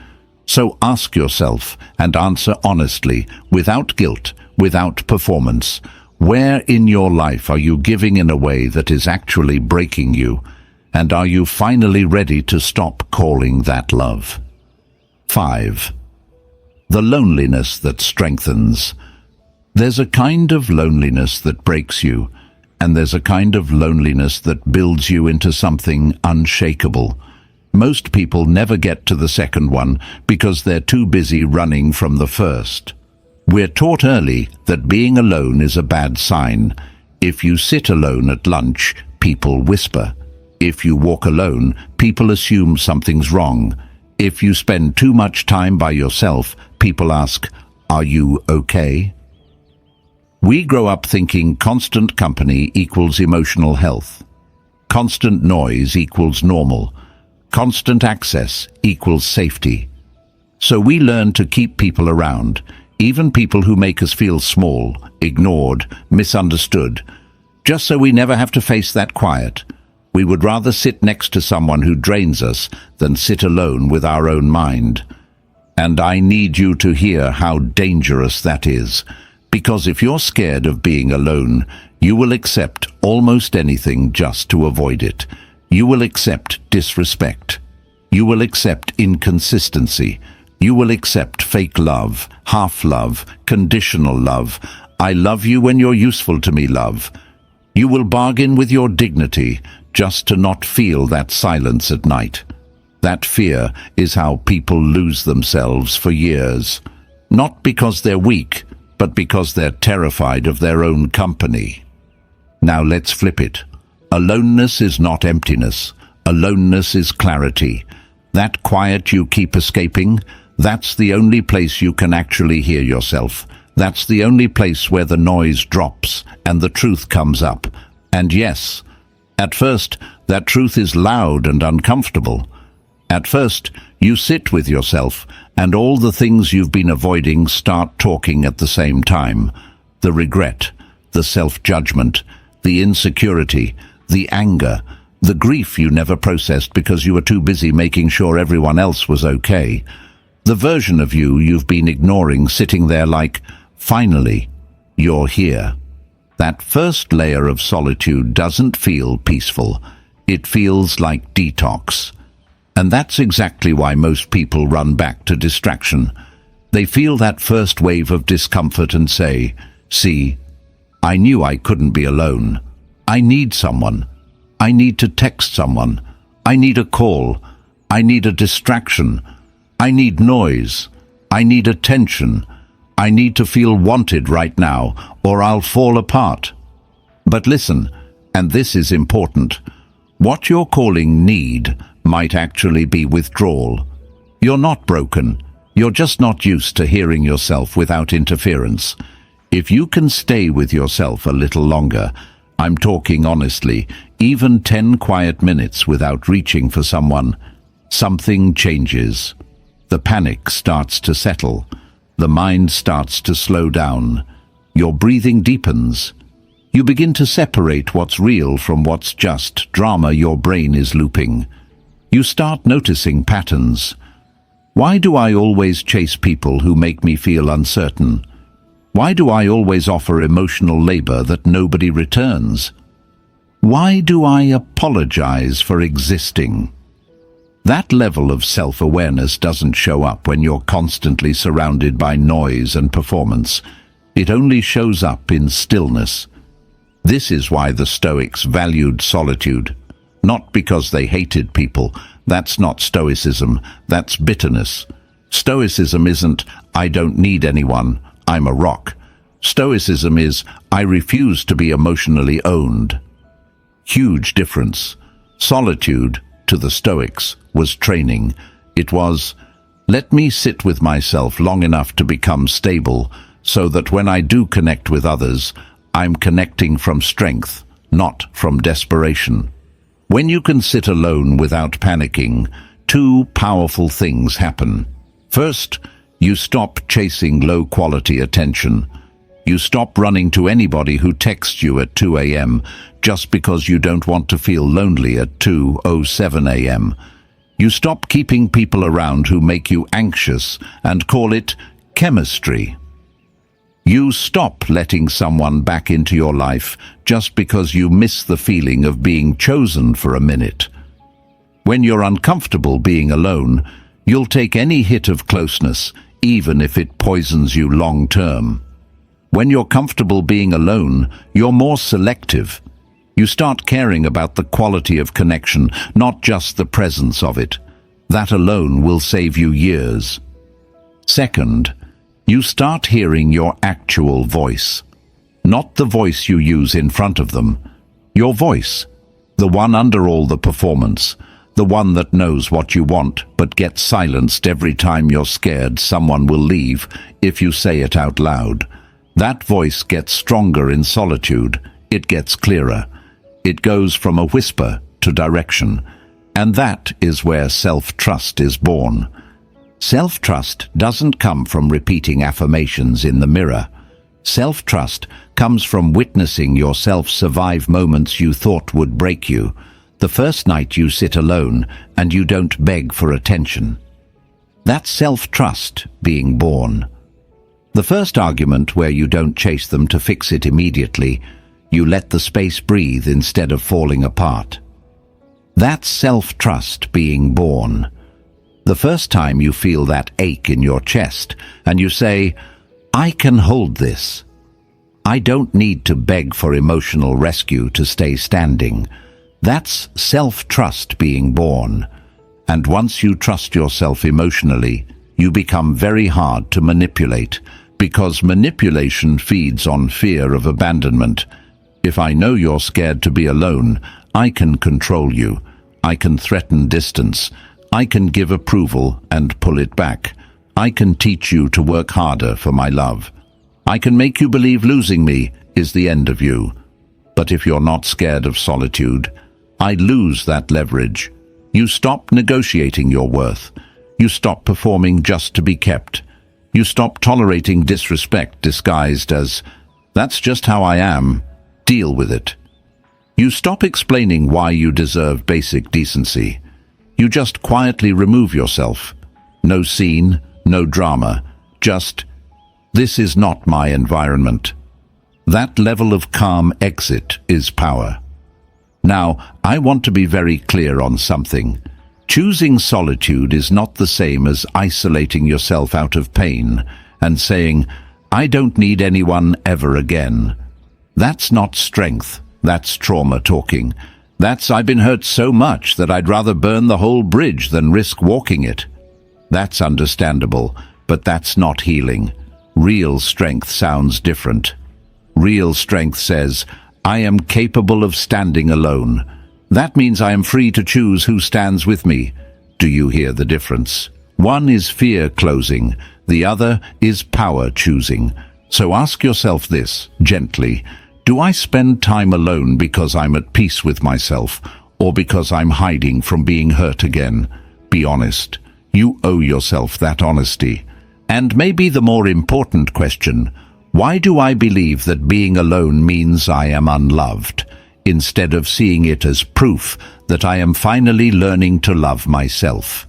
So ask yourself and answer honestly, without guilt, without performance. Where in your life are you giving in a way that is actually breaking you? And are you finally ready to stop calling that love? 5. The loneliness that strengthens. There's a kind of loneliness that breaks you, and there's a kind of loneliness that builds you into something unshakable. Most people never get to the second one because they're too busy running from the first. We're taught early that being alone is a bad sign. If you sit alone at lunch, people whisper. If you walk alone, people assume something's wrong. If you spend too much time by yourself, people ask, "Are you okay?" We grow up thinking constant company equals emotional health. Constant noise equals normal. Constant access equals safety. So we learn to keep people around, even people who make us feel small, ignored, misunderstood, just so we never have to face that quiet. We would rather sit next to someone who drains us than sit alone with our own mind. And I need you to hear how dangerous that is, because if you're scared of being alone, you will accept almost anything just to avoid it. You will accept disrespect. You will accept inconsistency. You will accept fake love, half love, conditional love. "I love you when you're useful to me" love. You will bargain with your dignity just to not feel that silence at night. That fear is how people lose themselves for years. Not because they're weak, but because they're terrified of their own company. Now let's flip it. Aloneness is not emptiness. Aloneness is clarity. That quiet you keep escaping, that's the only place you can actually hear yourself. That's the only place where the noise drops and the truth comes up. And yes, at first, that truth is loud and uncomfortable. At first, you sit with yourself, and all the things you've been avoiding start talking at the same time. The regret, the self-judgment, the insecurity, the anger, The grief you never processed because you were too busy making sure everyone else was okay. The version of you you've been ignoring, sitting there like, finally, you're here. That first layer of solitude doesn't feel peaceful. It feels like detox. And that's exactly why most people run back to distraction. They feel that first wave of discomfort and say, see, I knew I couldn't be alone. I need someone. I need to text someone. I need a call. I need a distraction. I need noise. I need attention. I need to feel wanted right now, or I'll fall apart. But listen, and this is important, what you're calling need might actually be withdrawal. You're not broken. You're just not used to hearing yourself without interference. If you can stay with yourself a little longer, I'm talking honestly, even 10 quiet minutes without reaching for someone, something changes. The panic starts to settle. The mind starts to slow down. Your breathing deepens. You begin to separate what's real from what's just drama your brain is looping. You start noticing patterns. Why do I always chase people who make me feel uncertain? Why do I always offer emotional labor that nobody returns? Why do I apologize for existing? That level of self-awareness doesn't show up when you're constantly surrounded by noise and performance. It only shows up in stillness. This is why the Stoics valued solitude. Not because they hated people. That's not Stoicism. That's bitterness. Stoicism isn't, I don't need anyone. I'm a rock. Stoicism is, I refuse to be emotionally owned. Huge difference. Solitude, to the Stoics, was training. It was, let me sit with myself long enough to become stable, so that when I do connect with others, I'm connecting from strength, not from desperation. When you can sit alone without panicking, two powerful things happen. First, you stop chasing low-quality attention. You stop running to anybody who texts you at 2 a.m. just because you don't want to feel lonely at 2:07 a.m. You stop keeping people around who make you anxious and call it chemistry. You stop letting someone back into your life just because you miss the feeling of being chosen for a minute. When you're uncomfortable being alone, you'll take any hit of closeness, even if it poisons you long-term. When you're comfortable being alone, you're more selective. You start caring about the quality of connection, not just the presence of it. That alone will save you years. Second, you start hearing your actual voice. Not the voice you use in front of them. Your voice, the one under all the performance, the one that knows what you want but gets silenced every time you're scared someone will leave if you say it out loud. That voice gets stronger in solitude. It gets clearer. It goes from a whisper to direction. And that is where self-trust is born. Self-trust doesn't come from repeating affirmations in the mirror. Self-trust comes from witnessing yourself survive moments you thought would break you. The first night you sit alone and you don't beg for attention. That's self-trust being born. The first argument where you don't chase them to fix it immediately, you let the space breathe instead of falling apart. That's self-trust being born. The first time you feel that ache in your chest and you say, I can hold this. I don't need to beg for emotional rescue to stay standing. That's self-trust being born. And once you trust yourself emotionally, you become very hard to manipulate, because manipulation feeds on fear of abandonment. If I know you're scared to be alone, I can control you. I can threaten distance. I can give approval and pull it back. I can teach you to work harder for my love. I can make you believe losing me is the end of you. But if you're not scared of solitude, I lose that leverage. You stop negotiating your worth. You stop performing just to be kept. You stop tolerating disrespect disguised as, that's just how I am, deal with it. You stop explaining why you deserve basic decency. You just quietly remove yourself. No scene, no drama, just, this is not my environment. That level of calm exit is power. Now, I want to be very clear on something. Choosing solitude is not the same as isolating yourself out of pain and saying, I don't need anyone ever again. That's not strength, that's trauma talking. That's I've been hurt so much that I'd rather burn the whole bridge than risk walking it. That's understandable, but that's not healing. Real strength sounds different. Real strength says, I am capable of standing alone. That means I am free to choose who stands with me. Do you hear the difference? One is fear closing, the other is power choosing. So ask yourself this, gently. Do I spend time alone because I'm at peace with myself, or because I'm hiding from being hurt again? Be honest. You owe yourself that honesty. And maybe the more important question, why do I believe that being alone means I am unloved, instead of seeing it as proof that I am finally learning to love myself?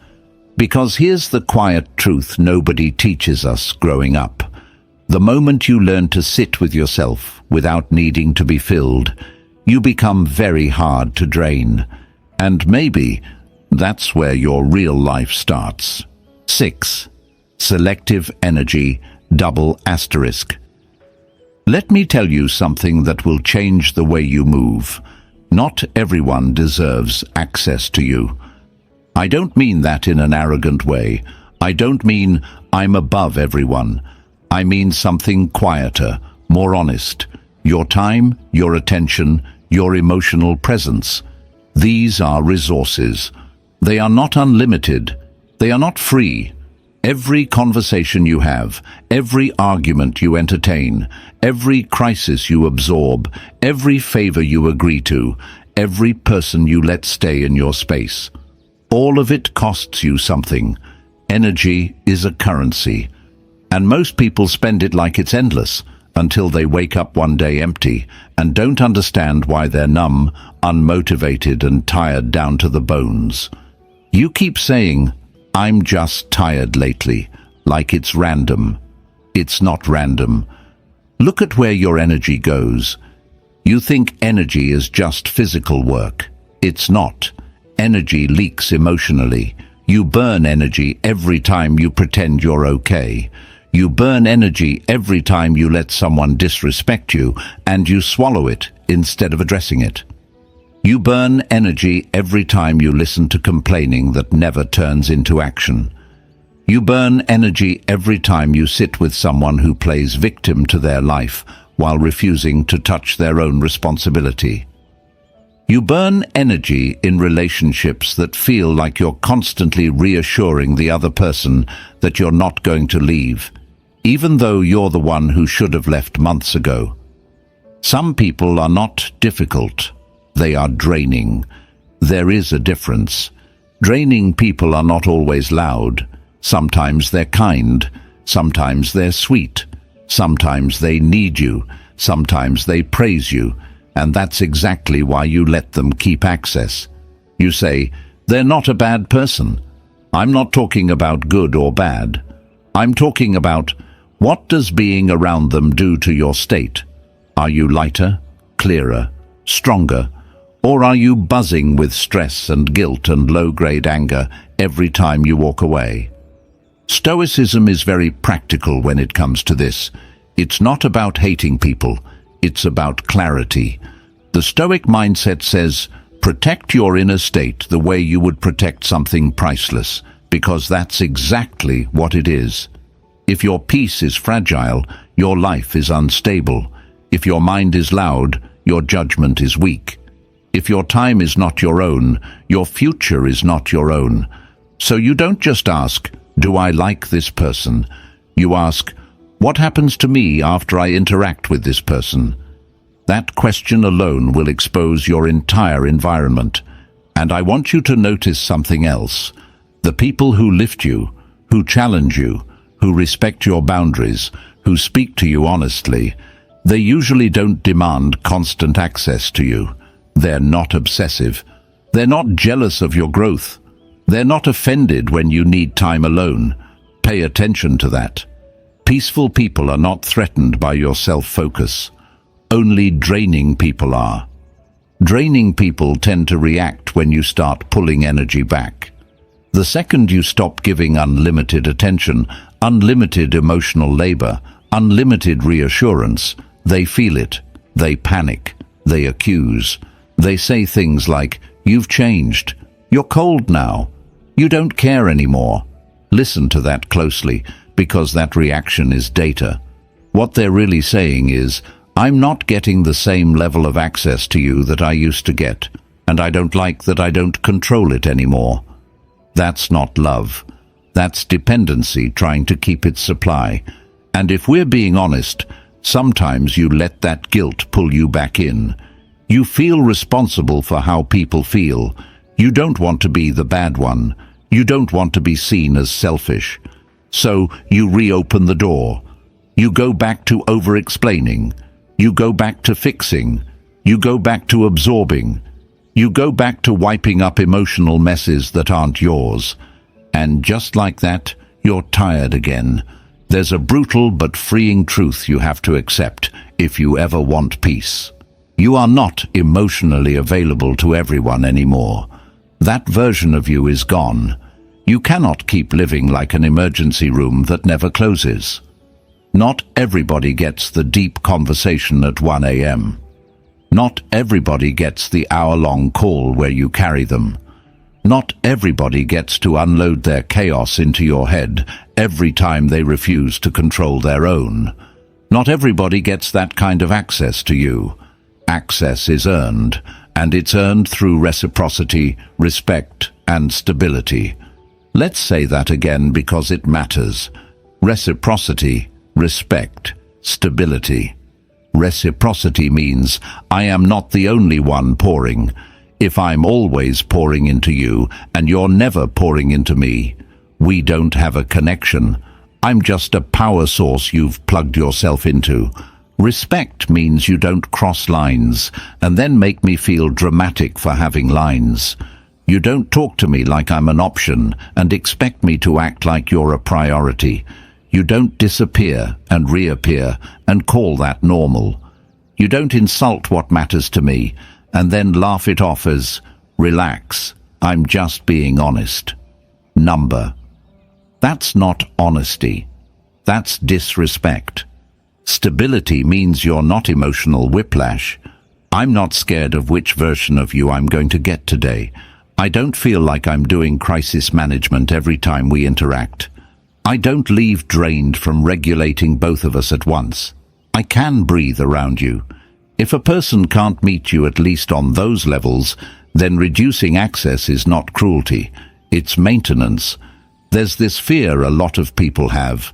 Because here's the quiet truth nobody teaches us growing up. The moment you learn to sit with yourself without needing to be filled, you become very hard to drain. And maybe that's where your real life starts. 6. Selective energy, double asterisk. Let me tell you something that will change the way you move. Not everyone deserves access to you. I don't mean that in an arrogant way. I don't mean I'm above everyone. I mean something quieter, more honest. Your time, your attention, your emotional presence. These are resources. They are not unlimited. They are not free. Every conversation you have, every argument you entertain, every crisis you absorb, every favor you agree to, every person you let stay in your space. All of it costs you something. Energy is a currency. And most people spend it like it's endless, until they wake up one day empty and don't understand why they're numb, unmotivated and tired down to the bones. You keep saying, I'm just tired lately, like it's random. It's not random. Look at where your energy goes. You think energy is just physical work. It's not. Energy leaks emotionally. You burn energy every time you pretend you're okay. You burn energy every time you let someone disrespect you, and you swallow it instead of addressing it. You burn energy every time you listen to complaining that never turns into action. You burn energy every time you sit with someone who plays victim to their life while refusing to touch their own responsibility. You burn energy in relationships that feel like you're constantly reassuring the other person that you're not going to leave, even though you're the one who should have left months ago. Some people are not difficult. They are draining. There is a difference. Draining people are not always loud. Sometimes they're kind. Sometimes they're sweet. Sometimes they need you. Sometimes they praise you. And that's exactly why you let them keep access. You say, they're not a bad person. I'm not talking about good or bad. I'm talking about, what does being around them do to your state? Are you lighter, clearer, stronger? Or are you buzzing with stress and guilt and low-grade anger every time you walk away? Stoicism is very practical when it comes to this. It's not about hating people. It's about clarity. The Stoic mindset says, protect your inner state the way you would protect something priceless, because that's exactly what it is. If your peace is fragile, your life is unstable. If your mind is loud, your judgment is weak. If your time is not your own, your future is not your own. So you don't just ask, do I like this person? You ask, what happens to me after I interact with this person? That question alone will expose your entire environment. And I want you to notice something else. The people who lift you, who challenge you, who respect your boundaries, who speak to you honestly, they usually don't demand constant access to you. They're not obsessive. They're not jealous of your growth. They're not offended when you need time alone. Pay attention to that. Peaceful people are not threatened by your self-focus. Only draining people are. Draining people tend to react when you start pulling energy back. The second you stop giving unlimited attention, unlimited emotional labor, unlimited reassurance, they feel it, they panic, they accuse. They say things like, "You've changed. You're cold now. You don't care anymore." Listen to that closely, because that reaction is data. What they're really saying is, "I'm not getting the same level of access to you that I used to get, and I don't like that I don't control it anymore." That's not love. That's dependency trying to keep its supply. And if we're being honest, sometimes you let that guilt pull you back in. You feel responsible for how people feel. You don't want to be the bad one. You don't want to be seen as selfish. So you reopen the door. You go back to over-explaining. You go back to fixing. You go back to absorbing. You go back to wiping up emotional messes that aren't yours. And just like that, you're tired again. There's a brutal but freeing truth you have to accept if you ever want peace. You are not emotionally available to everyone anymore. That version of you is gone. You cannot keep living like an emergency room that never closes. Not everybody gets the deep conversation at 1 a.m. Not everybody gets the hour-long call where you carry them. Not everybody gets to unload their chaos into your head every time they refuse to control their own. Not everybody gets that kind of access to you. Access is earned, and it's earned through reciprocity, respect, and stability. Let's say that again because it matters. Reciprocity, respect, stability. Reciprocity means I am not the only one pouring. If I'm always pouring into you and you're never pouring into me, we don't have a connection. I'm just a power source you've plugged yourself into. Respect means you don't cross lines and then make me feel dramatic for having lines. You don't talk to me like I'm an option and expect me to act like you're a priority. You don't disappear and reappear and call that normal. You don't insult what matters to me and then laugh it off as, "Relax, I'm just being honest." Number. That's not honesty. That's disrespect. Stability means you're not emotional whiplash. I'm not scared of which version of you I'm going to get today. I don't feel like I'm doing crisis management every time we interact. I don't leave drained from regulating both of us at once. I can breathe around you. If a person can't meet you at least on those levels, then reducing access is not cruelty. It's maintenance. There's this fear a lot of people have.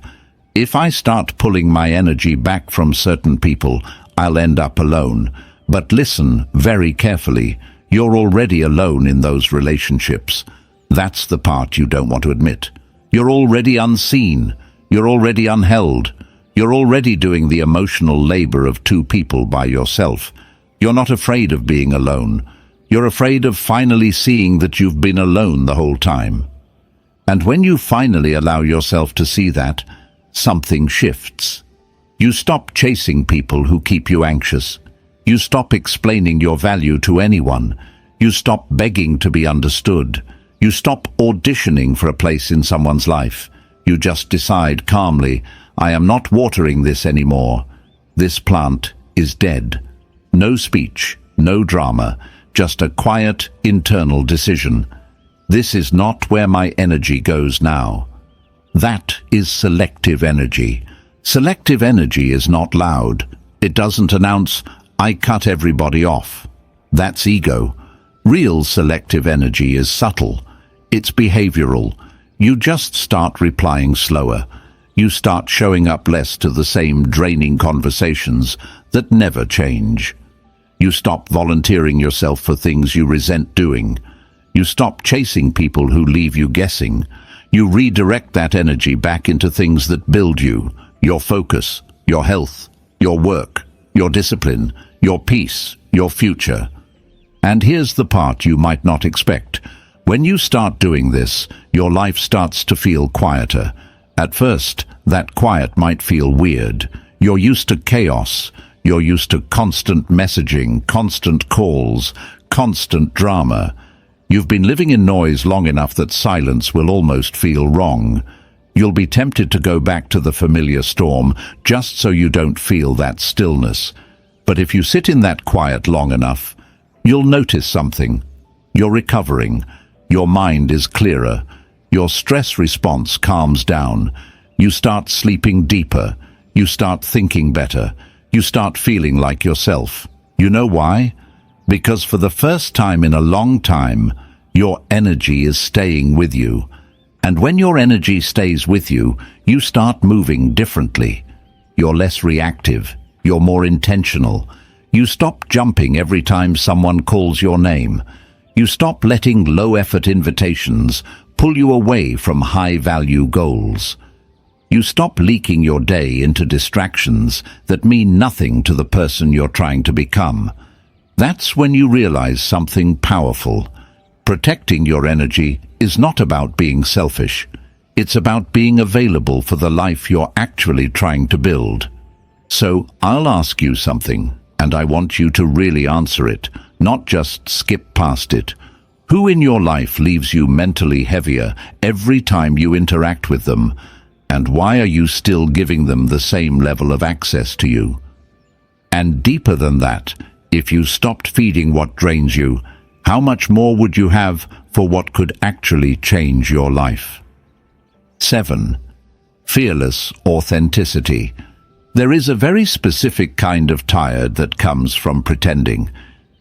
If I start pulling my energy back from certain people, I'll end up alone. But listen very carefully. You're already alone in those relationships. That's the part you don't want to admit. You're already unseen. You're already unheld. You're already doing the emotional labor of two people by yourself. You're not afraid of being alone. You're afraid of finally seeing that you've been alone the whole time. And when you finally allow yourself to see that, something shifts. You stop chasing people who keep you anxious. You stop explaining your value to anyone. You stop begging to be understood. You stop auditioning for a place in someone's life. You just decide calmly, I am not watering this anymore. This plant is dead. No speech, no drama, just a quiet internal decision. This is not where my energy goes now. That is selective energy. Selective energy is not loud. It doesn't announce, I cut everybody off. That's ego. Real selective energy is subtle. It's behavioral. You just start replying slower. You start showing up less to the same draining conversations that never change. You stop volunteering yourself for things you resent doing. You stop chasing people who leave you guessing. You redirect that energy back into things that build you, your focus, your health, your work, your discipline, your peace, your future. And here's the part you might not expect. When you start doing this, your life starts to feel quieter. At first, that quiet might feel weird. You're used to chaos. You're used to constant messaging, constant calls, constant drama. You've been living in noise long enough that silence will almost feel wrong. You'll be tempted to go back to the familiar storm just so you don't feel that stillness. But if you sit in that quiet long enough, you'll notice something. You're recovering. Your mind is clearer. Your stress response calms down. You start sleeping deeper. You start thinking better. You start feeling like yourself. You know why? Because for the first time in a long time, your energy is staying with you. And when your energy stays with you, you start moving differently. You're less reactive. You're more intentional. You stop jumping every time someone calls your name. You stop letting low-effort invitations pull you away from high-value goals. You stop leaking your day into distractions that mean nothing to the person you're trying to become. That's when you realize something powerful. Protecting your energy is not about being selfish. It's about being available for the life you're actually trying to build. So I'll ask you something, and I want you to really answer it, not just skip past it. Who in your life leaves you mentally heavier every time you interact with them? And why are you still giving them the same level of access to you? And deeper than that, if you stopped feeding what drains you, how much more would you have for what could actually change your life? 7. Fearless authenticity. There is a very specific kind of tired that comes from pretending.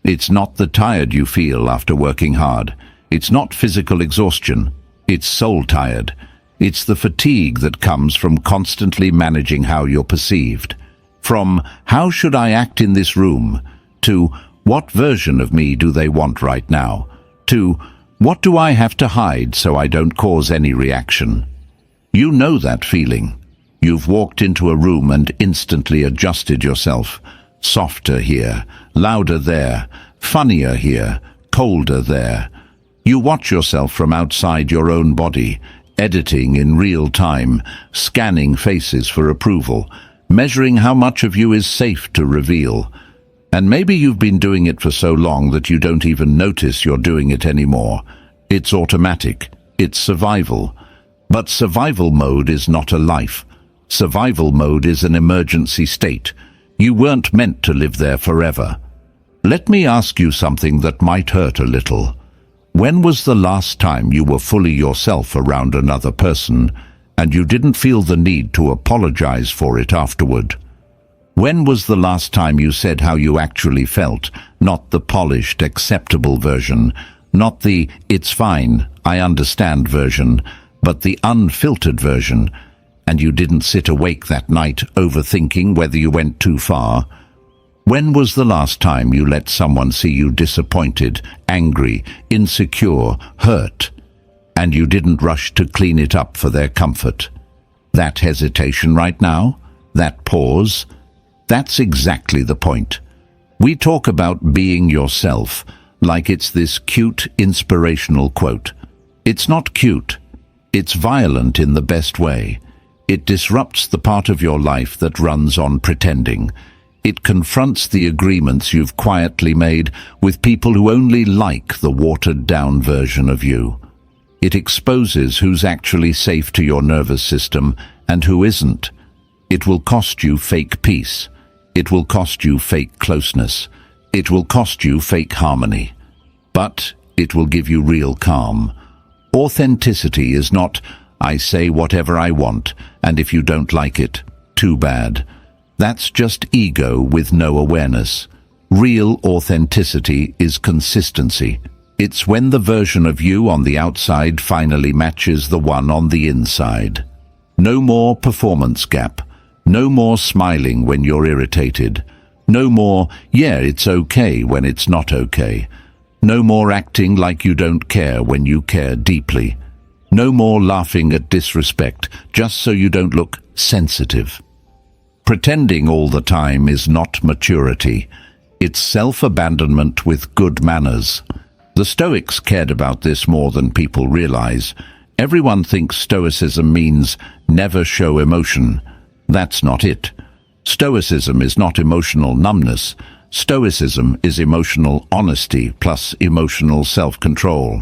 It's not the tired you feel after working hard. It's not physical exhaustion. It's soul tired. It's the fatigue that comes from constantly managing how you're perceived. From how should I act in this room to what version of me do they want right now, to what do I have to hide so I don't cause any reaction. You know that feeling. You've walked into a room and instantly adjusted yourself. Softer here, louder there, funnier here, colder there. You watch yourself from outside your own body, editing in real time, scanning faces for approval, measuring how much of you is safe to reveal. And maybe you've been doing it for so long that you don't even notice you're doing it anymore. It's automatic. It's survival. But survival mode is not a life. Survival mode is an emergency state. You weren't meant to live there forever. Let me ask you something that might hurt a little. When was the last time you were fully yourself around another person and you didn't feel the need to apologize for it afterward? When was the last time you said how you actually felt, not the polished, acceptable version, not the "it's fine, I understand" version, but the unfiltered version, and you didn't sit awake that night overthinking whether you went too far? When was the last time you let someone see you disappointed, angry, insecure, hurt, and you didn't rush to clean it up for their comfort? That hesitation right now, that pause, that's exactly the point. We talk about being yourself like it's this cute, inspirational quote. It's not cute. It's violent in the best way. It disrupts the part of your life that runs on pretending. It confronts the agreements you've quietly made with people who only like the watered-down version of you. It exposes who's actually safe to your nervous system and who isn't. It will cost you fake peace. It will cost you fake closeness. It will cost you fake harmony. But it will give you real calm. Authenticity is not, I say whatever I want, and if you don't like it, too bad. That's just ego with no awareness. Real authenticity is consistency. It's when the version of you on the outside finally matches the one on the inside. No more performance gap. No more smiling when you're irritated. No more, yeah, it's okay when it's not okay. No more acting like you don't care when you care deeply. No more laughing at disrespect just so you don't look sensitive. Pretending all the time is not maturity. It's self-abandonment with good manners. The Stoics cared about this more than people realize. Everyone thinks Stoicism means never show emotion. That's not it. Stoicism is not emotional numbness. Stoicism is emotional honesty plus emotional self-control.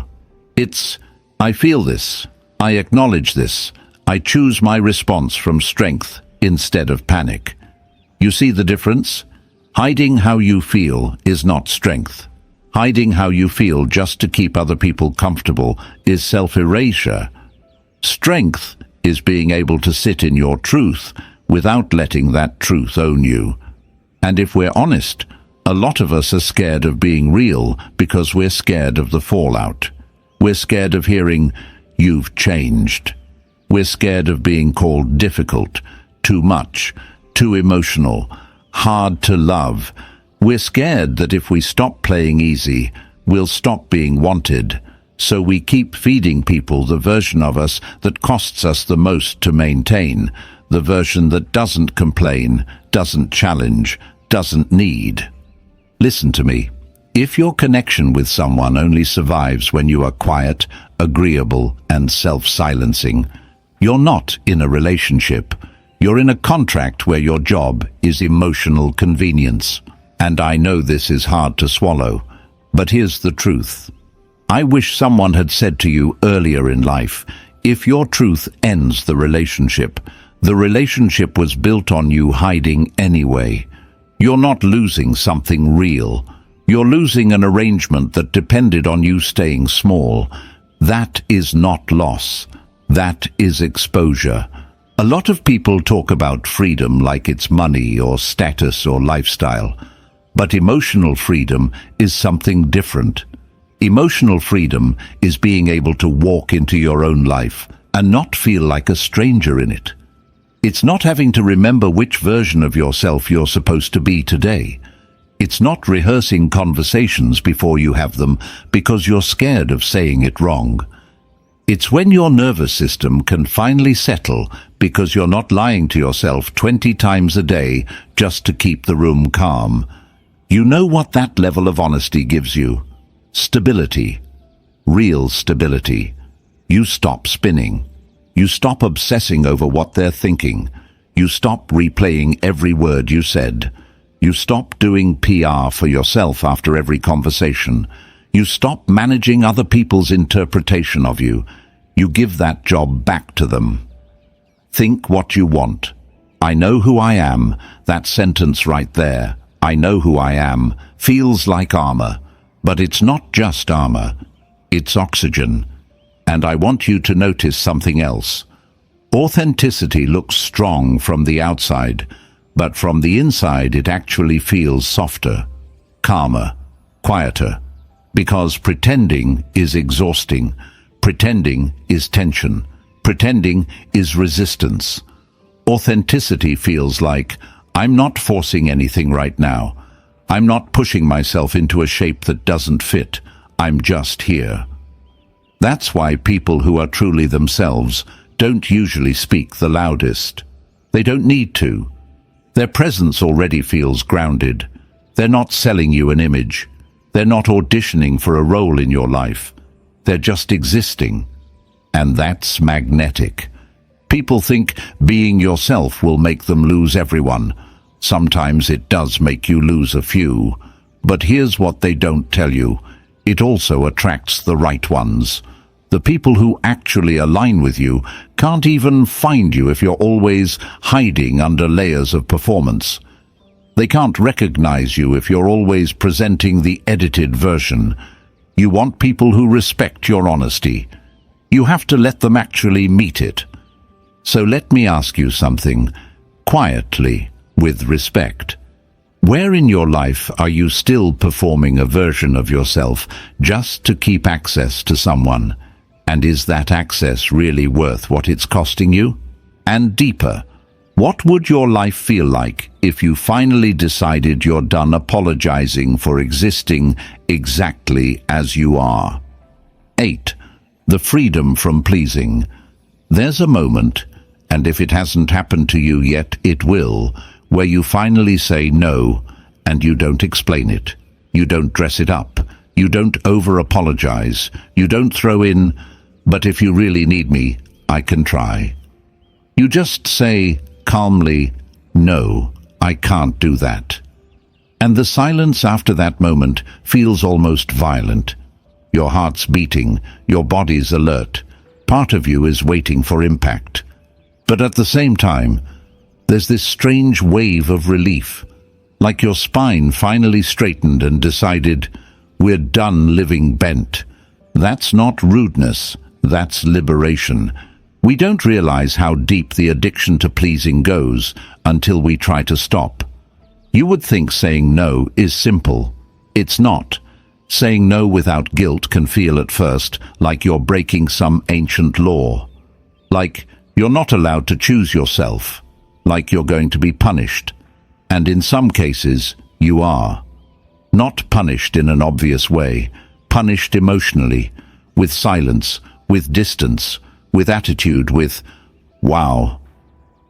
It's, I feel this, I acknowledge this, I choose my response from strength instead of panic. You see the difference? Hiding how you feel is not strength. Hiding how you feel just to keep other people comfortable is self-erasure. Strength is being able to sit in your truth without letting that truth own you. And if we're honest, a lot of us are scared of being real because we're scared of the fallout. We're scared of hearing, "You've changed." We're scared of being called difficult, too much, too emotional, hard to love. We're scared that if we stop playing easy, we'll stop being wanted. So we keep feeding people the version of us that costs us the most to maintain, the version that doesn't complain, doesn't challenge, doesn't need. Listen to me. If your connection with someone only survives when you are quiet, agreeable, and self-silencing, you're not in a relationship. You're in a contract where your job is emotional convenience. And I know this is hard to swallow, but here's the truth. I wish someone had said to you earlier in life, if your truth ends the relationship was built on you hiding anyway. You're not losing something real. You're losing an arrangement that depended on you staying small. That is not loss. That is exposure. A lot of people talk about freedom like it's money or status or lifestyle. But emotional freedom is something different. Emotional freedom is being able to walk into your own life and not feel like a stranger in it. It's not having to remember which version of yourself you're supposed to be today. It's not rehearsing conversations before you have them because you're scared of saying it wrong. It's when your nervous system can finally settle because you're not lying to yourself 20 times a day just to keep the room calm. You know what that level of honesty gives you? Stability. Real stability. You stop spinning. You stop obsessing over what they're thinking. You stop replaying every word you said. You stop doing PR for yourself after every conversation. You stop managing other people's interpretation of you. You give that job back to them. Think what you want. I know who I am. That sentence right there, I know who I am, feels like armor. But it's not just armor. It's oxygen. And I want you to notice something else. Authenticity looks strong from the outside, but from the inside it actually feels softer, calmer, quieter. Because pretending is exhausting. Pretending is tension. Pretending is resistance. Authenticity feels like, I'm not forcing anything right now. I'm not pushing myself into a shape that doesn't fit. I'm just here. That's why people who are truly themselves don't usually speak the loudest. They don't need to. Their presence already feels grounded. They're not selling you an image. They're not auditioning for a role in your life. They're just existing. And that's magnetic. People think being yourself will make them lose everyone. Sometimes it does make you lose a few. But here's what they don't tell you. It also attracts the right ones. The people who actually align with you can't even find you if you're always hiding under layers of performance. They can't recognize you if you're always presenting the edited version. You want people who respect your honesty. You have to let them actually meet it. So let me ask you something, quietly, with respect. Where in your life are you still performing a version of yourself just to keep access to someone? And is that access really worth what it's costing you? And deeper, what would your life feel like if you finally decided you're done apologizing for existing exactly as you are? 8. The freedom from pleasing. There's a moment, and if it hasn't happened to you yet, it will, where you finally say no, and you don't explain it. You don't dress it up. You don't over-apologize. You don't throw in, "But if you really need me, I can try." You just say calmly, "No, I can't do that." And the silence after that moment feels almost violent. Your heart's beating, your body's alert. Part of you is waiting for impact. But at the same time, there's this strange wave of relief, like your spine finally straightened and decided, "We're done living bent." That's not rudeness, that's liberation. We don't realize how deep the addiction to pleasing goes until we try to stop. You would think saying no is simple. It's not. Saying no without guilt can feel at first like you're breaking some ancient law. Like you're not allowed to choose yourself. Like you're going to be punished. And in some cases, you are. Not punished in an obvious way. Punished emotionally, with silence, with distance, with attitude, with, "Wow,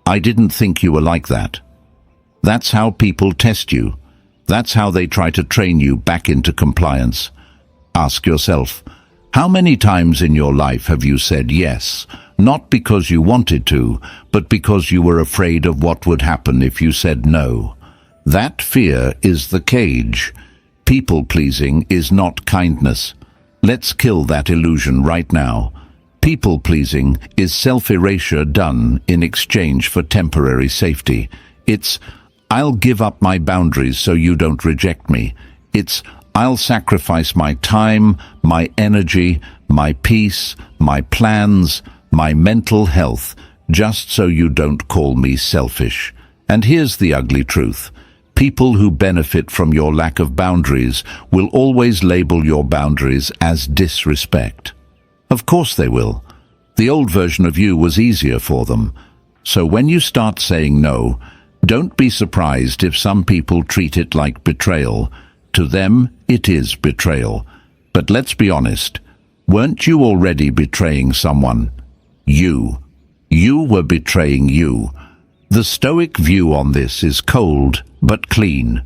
I didn't think you were like that." That's how people test you. That's how they try to train you back into compliance. Ask yourself, how many times in your life have you said yes, not because you wanted to, but because you were afraid of what would happen if you said no? That fear is the cage. People-pleasing is not kindness. Let's kill that illusion right now. People-pleasing is self-erasure done in exchange for temporary safety. It's, "I'll give up my boundaries so you don't reject me." It's, "I'll sacrifice my time, my energy, my peace, my plans, my mental health, just so you don't call me selfish." And here's the ugly truth. People who benefit from your lack of boundaries will always label your boundaries as disrespect. Of course they will. The old version of you was easier for them. So when you start saying no, don't be surprised if some people treat it like betrayal. To them, it is betrayal. But let's be honest, weren't you already betraying someone? You. You were betraying you. The Stoic view on this is cold but clean.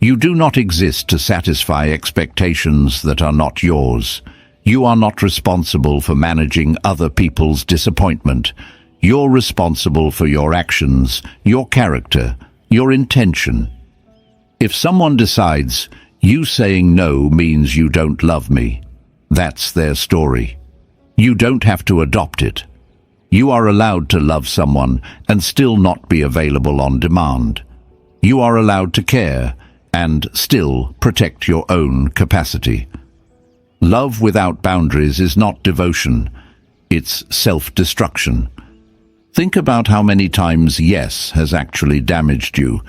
You do not exist to satisfy expectations that are not yours. You are not responsible for managing other people's disappointment. You're responsible for your actions, your character, your intention. If someone decides, "You saying no means you don't love me," that's their story. You don't have to adopt it. You are allowed to love someone and still not be available on demand. You are allowed to care and still protect your own capacity. Love without boundaries is not devotion, it's self-destruction. Think about how many times yes has actually damaged you.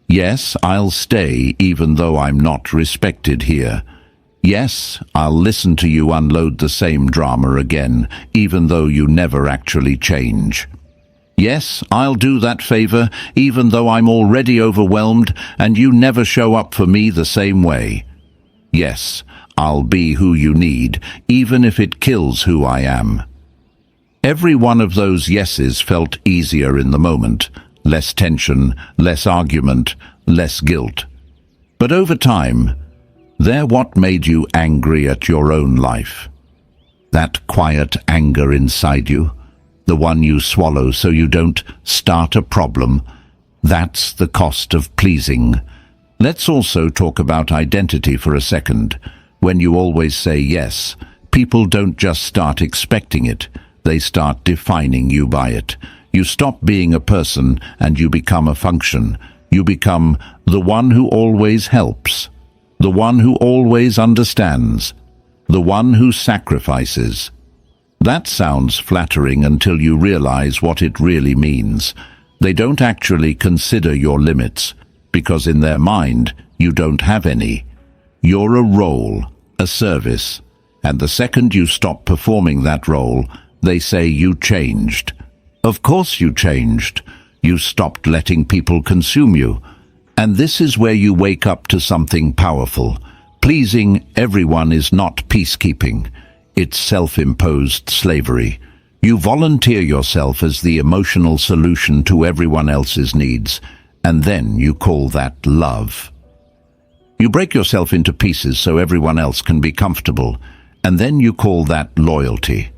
Yes, I'll stay even though I'm not respected here. Yes, I'll listen to you unload the same drama again, even though you never actually change. Yes, I'll do that favor, even though I'm already overwhelmed and you never show up for me the same way. Yes, I'll be who you need, even if it kills who I am. Every one of those yeses felt easier in the moment. Less tension, less argument, less guilt. But over time, they're what made you angry at your own life. That quiet anger inside you, the one you swallow so you don't start a problem, that's the cost of pleasing. Let's also talk about identity for a second. When you always say yes, people don't just start expecting it, they start defining you by it. You stop being a person and you become a function. You become the one who always helps, the one who always understands, the one who sacrifices. That sounds flattering until you realize what it really means. They don't actually consider your limits, because in their mind, you don't have any. You're a role, a service, and the second you stop performing that role, they say you changed. Of course you changed. You stopped letting people consume you. And this is where you wake up to something powerful. Pleasing everyone is not peacekeeping. It's self-imposed slavery. You volunteer yourself as the emotional solution to everyone else's needs, and then you call that love. You break yourself into pieces so everyone else can be comfortable, and then you call that loyalty.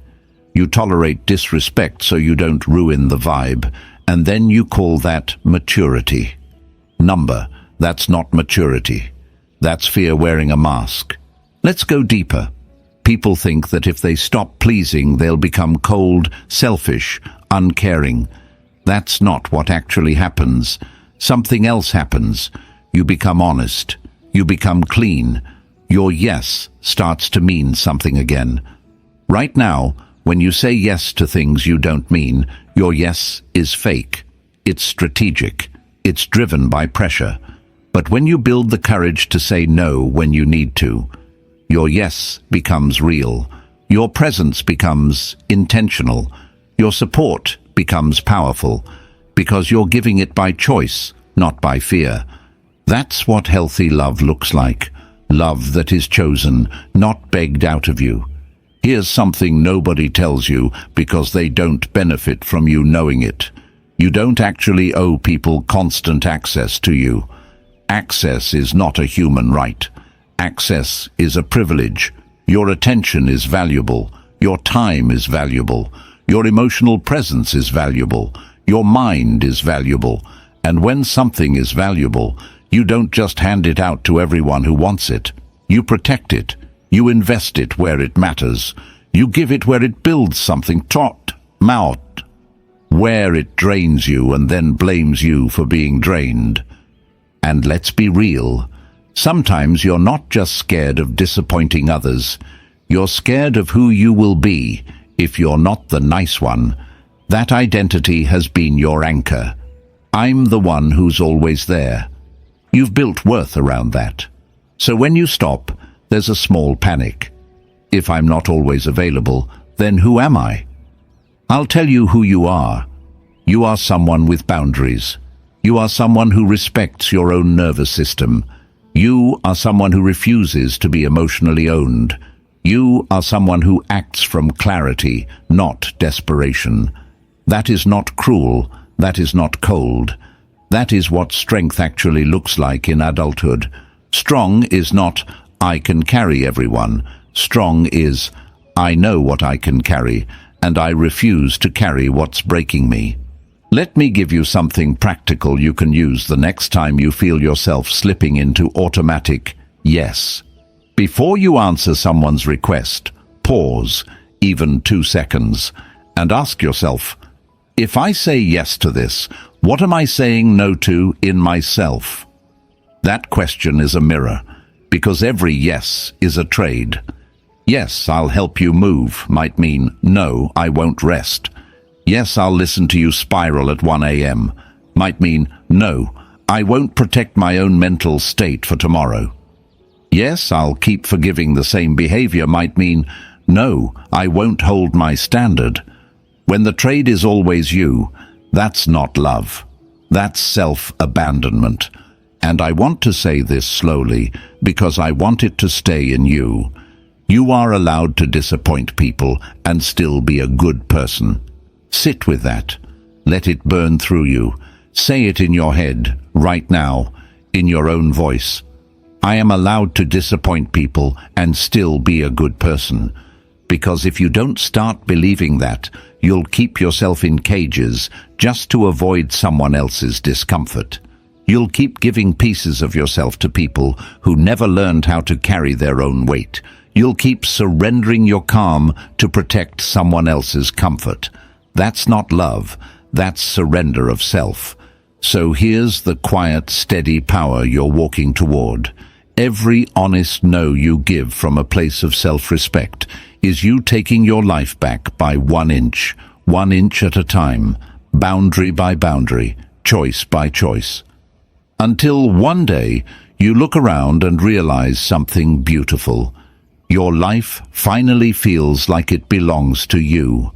You tolerate disrespect so you don't ruin the vibe, and then you call that maturity. That's not maturity. That's fear wearing a mask. Let's go deeper. People think that if they stop pleasing, they'll become cold, selfish, uncaring. That's not what actually happens. Something else happens. You become honest. You become clean. Your yes starts to mean something again. Right now, when you say yes to things you don't mean, your yes is fake. It's strategic. It's driven by pressure. But when you build the courage to say no when you need to, your yes becomes real. Your presence becomes intentional. Your support becomes powerful, because you're giving it by choice, not by fear. That's what healthy love looks like. Love that is chosen, not begged out of you. Here's something nobody tells you because they don't benefit from you knowing it. You don't actually owe people constant access to you. Access is not a human right. Access is a privilege. Your attention is valuable. Your time is valuable. Your emotional presence is valuable. Your mind is valuable. And when something is valuable, you don't just hand it out to everyone who wants it. You protect it. You invest it where it matters. You give it where it builds something, where it drains you and then blames you for being drained. And let's be real. Sometimes you're not just scared of disappointing others. You're scared of who you will be if you're not the nice one. That identity has been your anchor. I'm the one who's always there. You've built worth around that. So when you stop, there's a small panic. If I'm not always available, then who am I? I'll tell you who you are. You are someone with boundaries. You are someone who respects your own nervous system. You are someone who refuses to be emotionally owned. You are someone who acts from clarity, not desperation. That is not cruel. That is not cold. That is what strength actually looks like in adulthood. Strong is not, I can carry everyone. Strong is, I know what I can carry, and I refuse to carry what's breaking me. Let me give you something practical you can use the next time you feel yourself slipping into automatic yes. Before you answer someone's request, pause, even 2 seconds, and ask yourself, if I say yes to this, what am I saying no to in myself? That question is a mirror, because every yes is a trade. Yes, I'll help you move might mean, no, I won't rest. Yes, I'll listen to you spiral at 1 a.m. might mean, no, I won't protect my own mental state for tomorrow. Yes, I'll keep forgiving the same behavior might mean, no, I won't hold my standard. When the trade is always you, that's not love. That's self-abandonment. And I want to say this slowly because I want it to stay in you. You are allowed to disappoint people and still be a good person. Sit with that. Let it burn through you. Say it in your head, right now, in your own voice. I am allowed to disappoint people and still be a good person. Because if you don't start believing that, you'll keep yourself in cages just to avoid someone else's discomfort. You'll keep giving pieces of yourself to people who never learned how to carry their own weight. You'll keep surrendering your calm to protect someone else's comfort. That's not love. That's surrender of self. So here's the quiet, steady power you're walking toward. Every honest no you give from a place of self-respect is you taking your life back by 1 inch at a time, boundary by boundary, choice by choice. Until one day you look around and realize something beautiful. Your life finally feels like it belongs to you.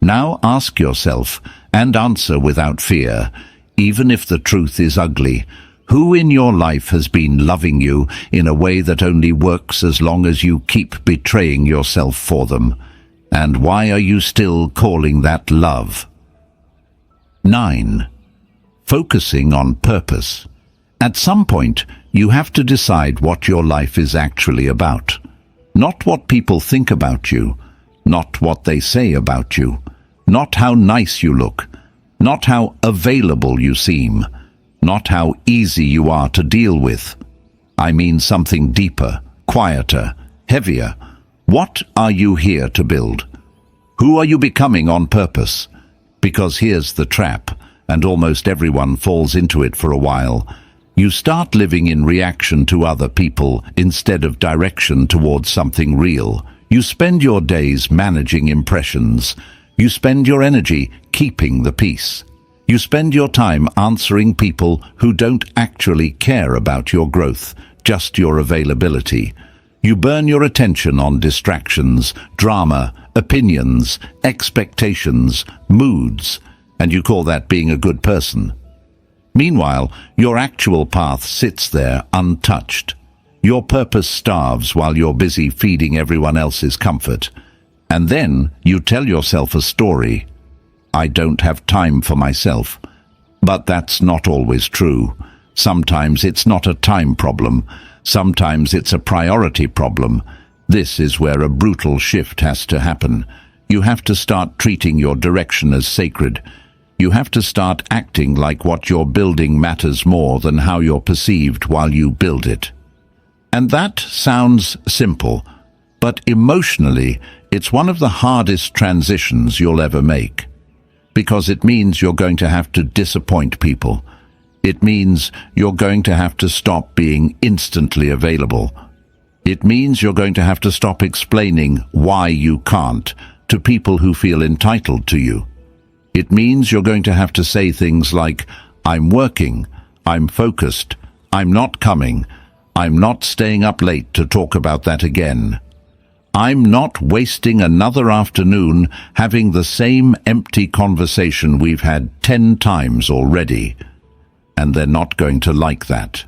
Now ask yourself, and answer without fear, even if the truth is ugly, who in your life has been loving you in a way that only works as long as you keep betraying yourself for them? And why are you still calling that love? 9. Focusing on purpose. At some point, You have to decide what your life is actually about. Not what people think about you, not what they say about you, not how nice you look, not how available you seem, not how easy you are to deal with. I mean something deeper, quieter, heavier. What are you here to build? Who are you becoming on purpose? Because here's the trap, and almost everyone falls into it for a while. You start living in reaction to other people instead of direction towards something real. You spend your days managing impressions. You spend your energy keeping the peace. You spend your time answering people who don't actually care about your growth, just your availability. You burn your attention on distractions, drama, opinions, expectations, moods, and you call that being a good person. Meanwhile, your actual path sits there untouched. Your purpose starves while you're busy feeding everyone else's comfort. And then you tell yourself a story. I don't have time for myself. But that's not always true. Sometimes it's not a time problem. Sometimes it's a priority problem. This is where a brutal shift has to happen. You have to start treating your direction as sacred. You have to start acting like what you're building matters more than how you're perceived while you build it. And that sounds simple, but emotionally, it's one of the hardest transitions you'll ever make. Because it means you're going to have to disappoint people. It means you're going to have to stop being instantly available. It means you're going to have to stop explaining why you can't to people who feel entitled to you. It means you're going to have to say things like, I'm working, I'm focused, I'm not coming, I'm not staying up late to talk about that again. I'm not wasting another afternoon having the same empty conversation we've had 10 times already. And they're not going to like that.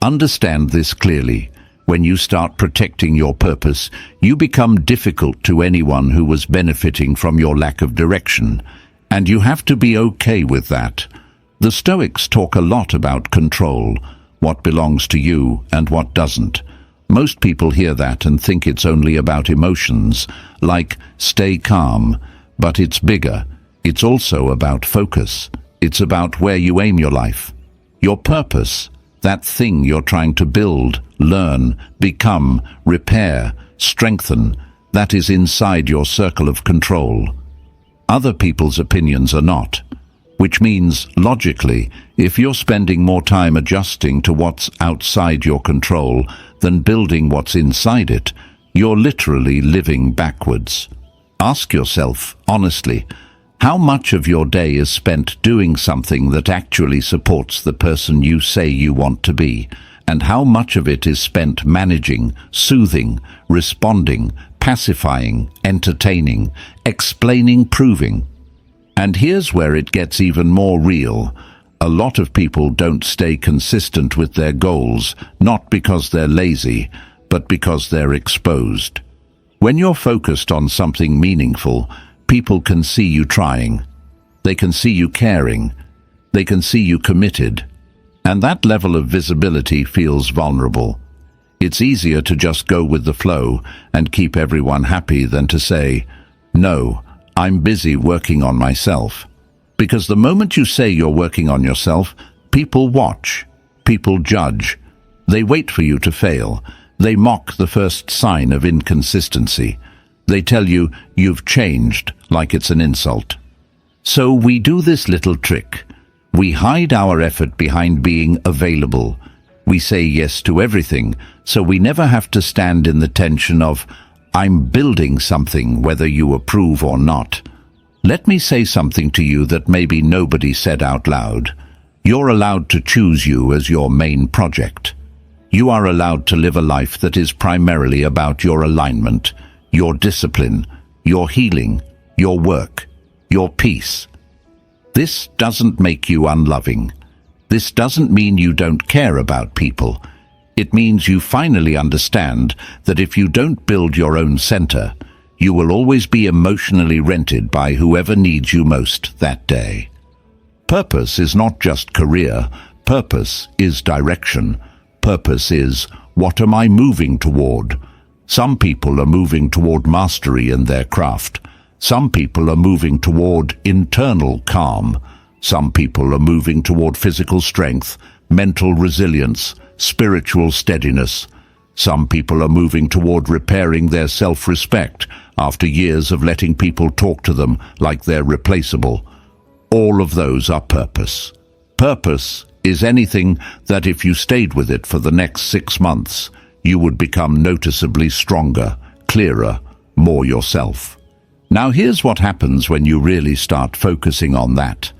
Understand this clearly. When you start protecting your purpose, you become difficult to anyone who was benefiting from your lack of direction. And you have to be okay with that. The Stoics talk a lot about control, what belongs to you and what doesn't. Most people hear that and think it's only about emotions, like stay calm, but it's bigger. It's also about focus. It's about where you aim your life. Your purpose, that thing you're trying to build, learn, become, repair, strengthen, that is inside your circle of control. Other people's opinions are not. Which means, logically, if you're spending more time adjusting to what's outside your control than building what's inside it, you're literally living backwards. Ask yourself, honestly, how much of your day is spent doing something that actually supports the person you say you want to be, and how much of it is spent managing, soothing, responding, pacifying, entertaining, explaining, proving. And here's where it gets even more real. A lot of people don't stay consistent with their goals, not because they're lazy, but because they're exposed. When you're focused on something meaningful, people can see you trying. They can see you caring. They can see you committed. And that level of visibility feels vulnerable. It's easier to just go with the flow and keep everyone happy than to say, no, I'm busy working on myself. Because the moment you say you're working on yourself, people watch, people judge. They wait for you to fail. They mock the first sign of inconsistency. They tell you you've changed like it's an insult. So we do this little trick. We hide our effort behind being available. We say yes to everything, so we never have to stand in the tension of, I'm building something whether you approve or not. Let me say something to you that maybe nobody said out loud. You're allowed to choose you as your main project. You are allowed to live a life that is primarily about your alignment, your discipline, your healing, your work, your peace. This doesn't make you unloving. This doesn't mean you don't care about people. It means you finally understand that if you don't build your own center, you will always be emotionally rented by whoever needs you most that day. Purpose is not just career. Purpose is direction. Purpose is, what am I moving toward? Some people are moving toward mastery in their craft. Some people are moving toward internal calm. Some people are moving toward physical strength, mental resilience, spiritual steadiness. Some people are moving toward repairing their self-respect after years of letting people talk to them like they're replaceable. All of those are purpose. Purpose is anything that if you stayed with it for the next 6 months, you would become noticeably stronger, clearer, more yourself. Now here's what happens when you really start focusing on that.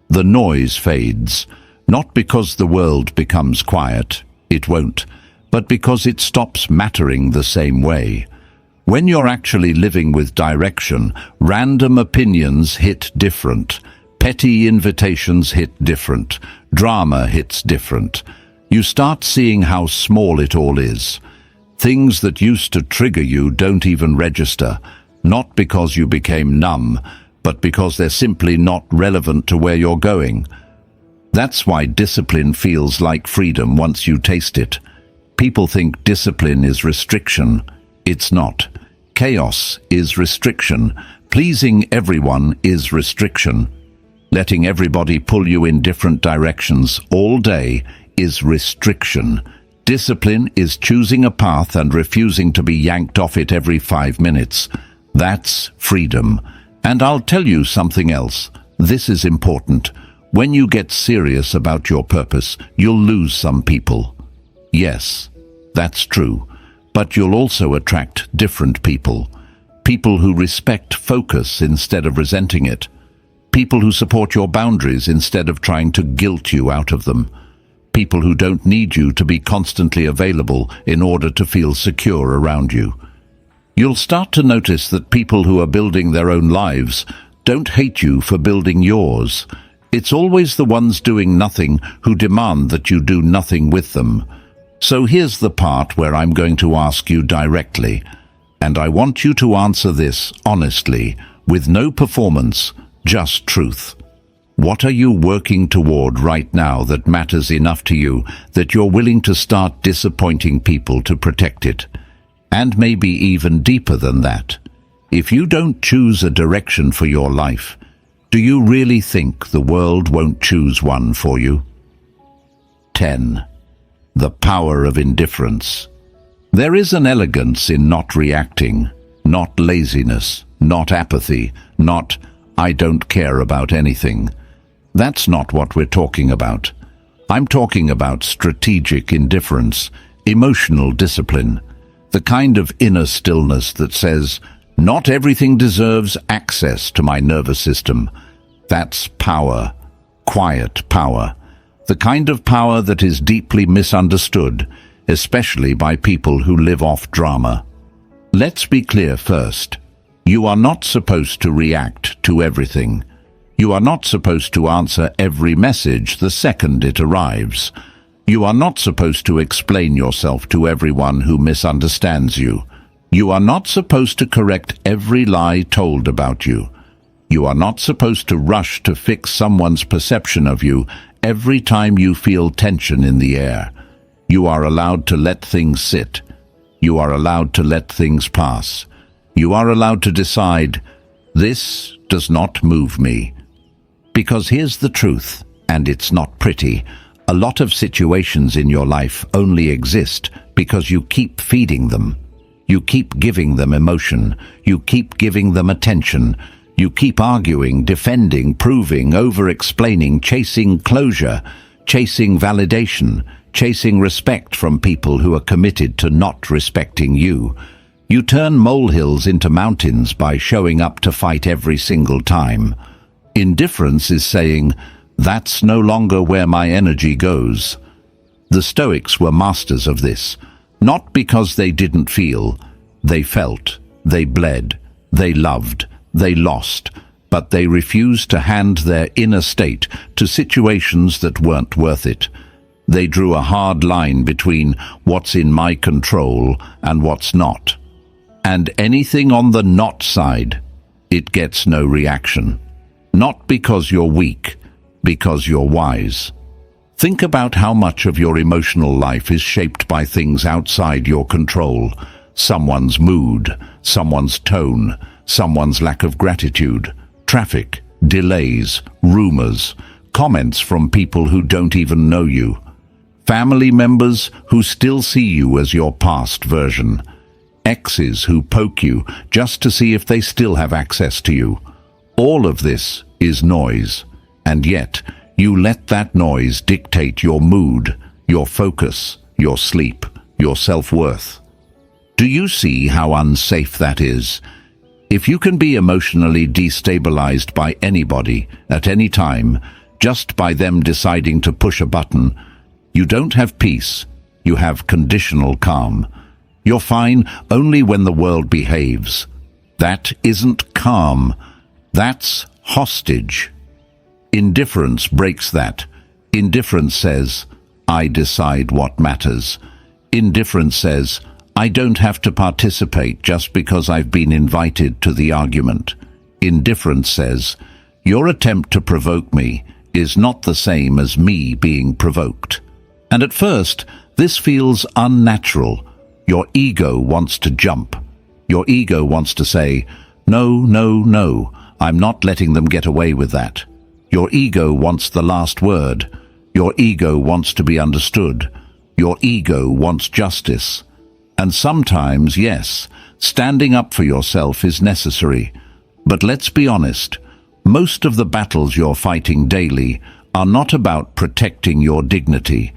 The noise fades, not because the world becomes quiet, it won't, but because it stops mattering the same way. When you're actually living with direction, random opinions hit different. Petty invitations hit different. Drama hits different. You start seeing how small it all is. Things that used to trigger you don't even register, not because you became numb, but because they're simply not relevant to where you're going. That's why discipline feels like freedom once you taste it. People think discipline is restriction. It's not. Chaos is restriction. Pleasing everyone is restriction. Letting everybody pull you in different directions all day is restriction. Discipline is choosing a path and refusing to be yanked off it every 5 minutes. That's freedom. And I'll tell you something else. This is important. When you get serious about your purpose, you'll lose some people. Yes, that's true. But you'll also attract different people. People who respect focus instead of resenting it. People who support your boundaries instead of trying to guilt you out of them. People who don't need you to be constantly available in order to feel secure around you. You'll start to notice that people who are building their own lives don't hate you for building yours. It's always the ones doing nothing who demand that you do nothing with them. So here's the part where I'm going to ask you directly, and I want you to answer this honestly, with no performance, just truth. What are you working toward right now that matters enough to you that you're willing to start disappointing people to protect it? And maybe even deeper than that. If you don't choose a direction for your life, do you really think the world won't choose one for you? 10. The power of indifference. There is an elegance in not reacting, not laziness, not apathy, not I don't care about anything. That's not what we're talking about. I'm talking about strategic indifference, emotional discipline, the kind of inner stillness that says, not everything deserves access to my nervous system. That's power, quiet power, the kind of power that is deeply misunderstood, especially by people who live off drama. Let's be clear first. You are not supposed to react to everything. You are not supposed to answer every message the second it arrives. You are not supposed to explain yourself to everyone who misunderstands you. You are not supposed to correct every lie told about you. You are not supposed to rush to fix someone's perception of you every time you feel tension in the air. You are allowed to let things sit. You are allowed to let things pass. You are allowed to decide, this does not move me. Because here's the truth, and it's not pretty. A lot of situations in your life only exist because you keep feeding them. You keep giving them emotion. You keep giving them attention. You keep arguing, defending, proving, over-explaining, chasing closure, chasing validation, chasing respect from people who are committed to not respecting you. You turn molehills into mountains by showing up to fight every single time. Indifference is saying, that's no longer where my energy goes. The Stoics were masters of this, not because they didn't feel. They felt, they bled, they loved, they lost, but they refused to hand their inner state to situations that weren't worth it. They drew a hard line between what's in my control and what's not. And anything on the not side, it gets no reaction. Not because you're weak, because you're wise. Think about how much of your emotional life is shaped by things outside your control. Someone's mood, someone's tone, someone's lack of gratitude, traffic, delays, rumors, comments from people who don't even know you, family members who still see you as your past version, exes who poke you just to see if they still have access to you. All of this is noise, and yet you let that noise dictate your mood, your focus, your sleep, your self-worth. Do you see how unsafe that is? If you can be emotionally destabilized by anybody at any time, just by them deciding to push a button, you don't have peace, you have conditional calm. You're fine only when the world behaves. That isn't calm, that's hostage. Indifference breaks that. Indifference says, I decide what matters. Indifference says, I don't have to participate just because I've been invited to the argument. Indifference says, your attempt to provoke me is not the same as me being provoked. And at first, this feels unnatural. Your ego wants to jump. Your ego wants to say, no, no, no, I'm not letting them get away with that. Your ego wants the last word. Your ego wants to be understood. Your ego wants justice. And sometimes, yes, standing up for yourself is necessary. But let's be honest, most of the battles you're fighting daily are not about protecting your dignity.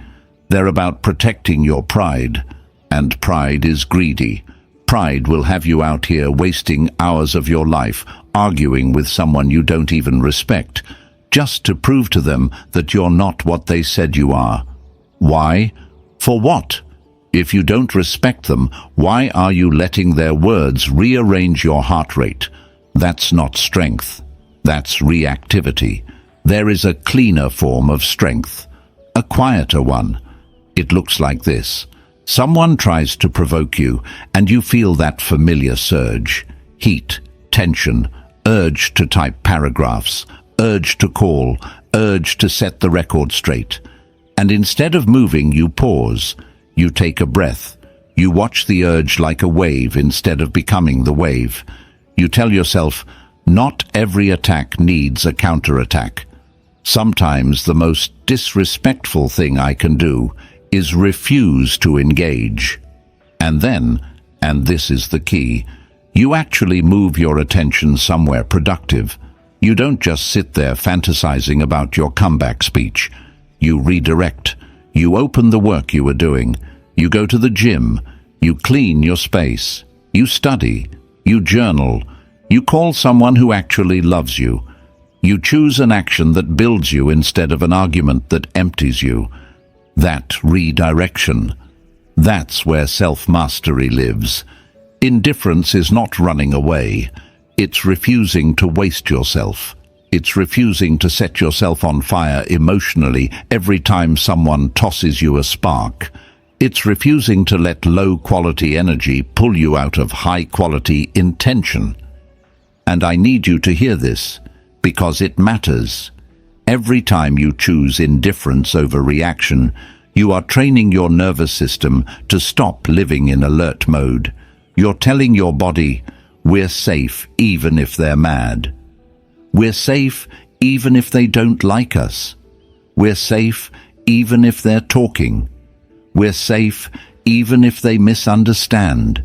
They're about protecting your pride. And pride is greedy. Pride will have you out here wasting hours of your life arguing with someone you don't even respect, just to prove to them that you're not what they said you are. Why? For what? If you don't respect them, why are you letting their words rearrange your heart rate? That's not strength. That's reactivity. There is a cleaner form of strength, a quieter one. It looks like this. Someone tries to provoke you, and you feel that familiar surge, heat, tension, urge to type paragraphs, urge to call, urge to set the record straight. And instead of moving, you pause. You take a breath. You watch the urge like a wave instead of becoming the wave. You tell yourself, not every attack needs a counterattack. Sometimes the most disrespectful thing I can do is refuse to engage. And then, and this is the key, you actually move your attention somewhere productive. You don't just sit there fantasizing about your comeback speech. You redirect. You open the work you were doing. You go to the gym. You clean your space. You study. You journal. You call someone who actually loves you. You choose an action that builds you instead of an argument that empties you. That redirection. That's where self-mastery lives. Indifference is not running away. It's refusing to waste yourself. It's refusing to set yourself on fire emotionally every time someone tosses you a spark. It's refusing to let low-quality energy pull you out of high-quality intention. And I need you to hear this, because it matters. Every time you choose indifference over reaction, you are training your nervous system to stop living in alert mode. You're telling your body, we're safe even if they're mad. We're safe even if they don't like us. We're safe even if they're talking. We're safe even if they misunderstand.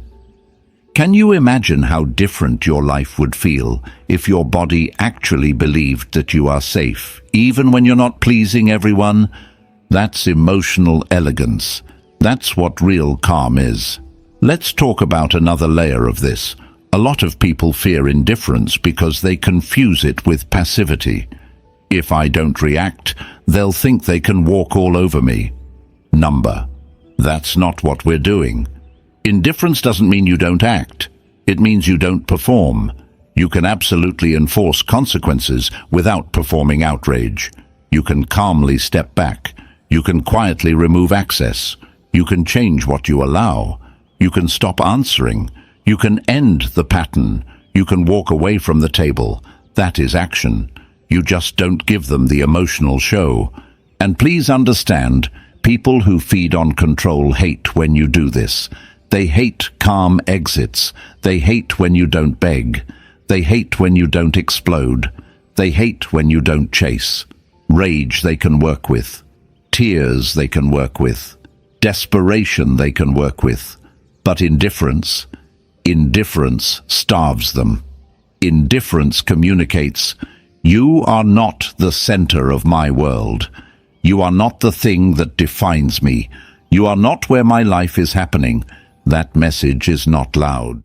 Can you imagine how different your life would feel if your body actually believed that you are safe, even when you're not pleasing everyone? That's emotional elegance. That's what real calm is. Let's talk about another layer of this. A lot of people fear indifference because they confuse it with passivity. If I don't react, they'll think they can walk all over me. Number. That's not what we're doing. Indifference doesn't mean you don't act. It means you don't perform. You can absolutely enforce consequences without performing outrage. You can calmly step back. You can quietly remove access. You can change what you allow. You can stop answering. You can end the pattern. You can walk away from the table. That is action. You just don't give them the emotional show. And please understand, people who feed on control hate when you do this. They hate calm exits. They hate when you don't beg. They hate when you don't explode. They hate when you don't chase. Rage they can work with. Tears they can work with. Desperation they can work with. But indifference starves them. Indifference communicates, "You are not the center of my world. You are not the thing that defines me. You are not where my life is happening." That message is not loud.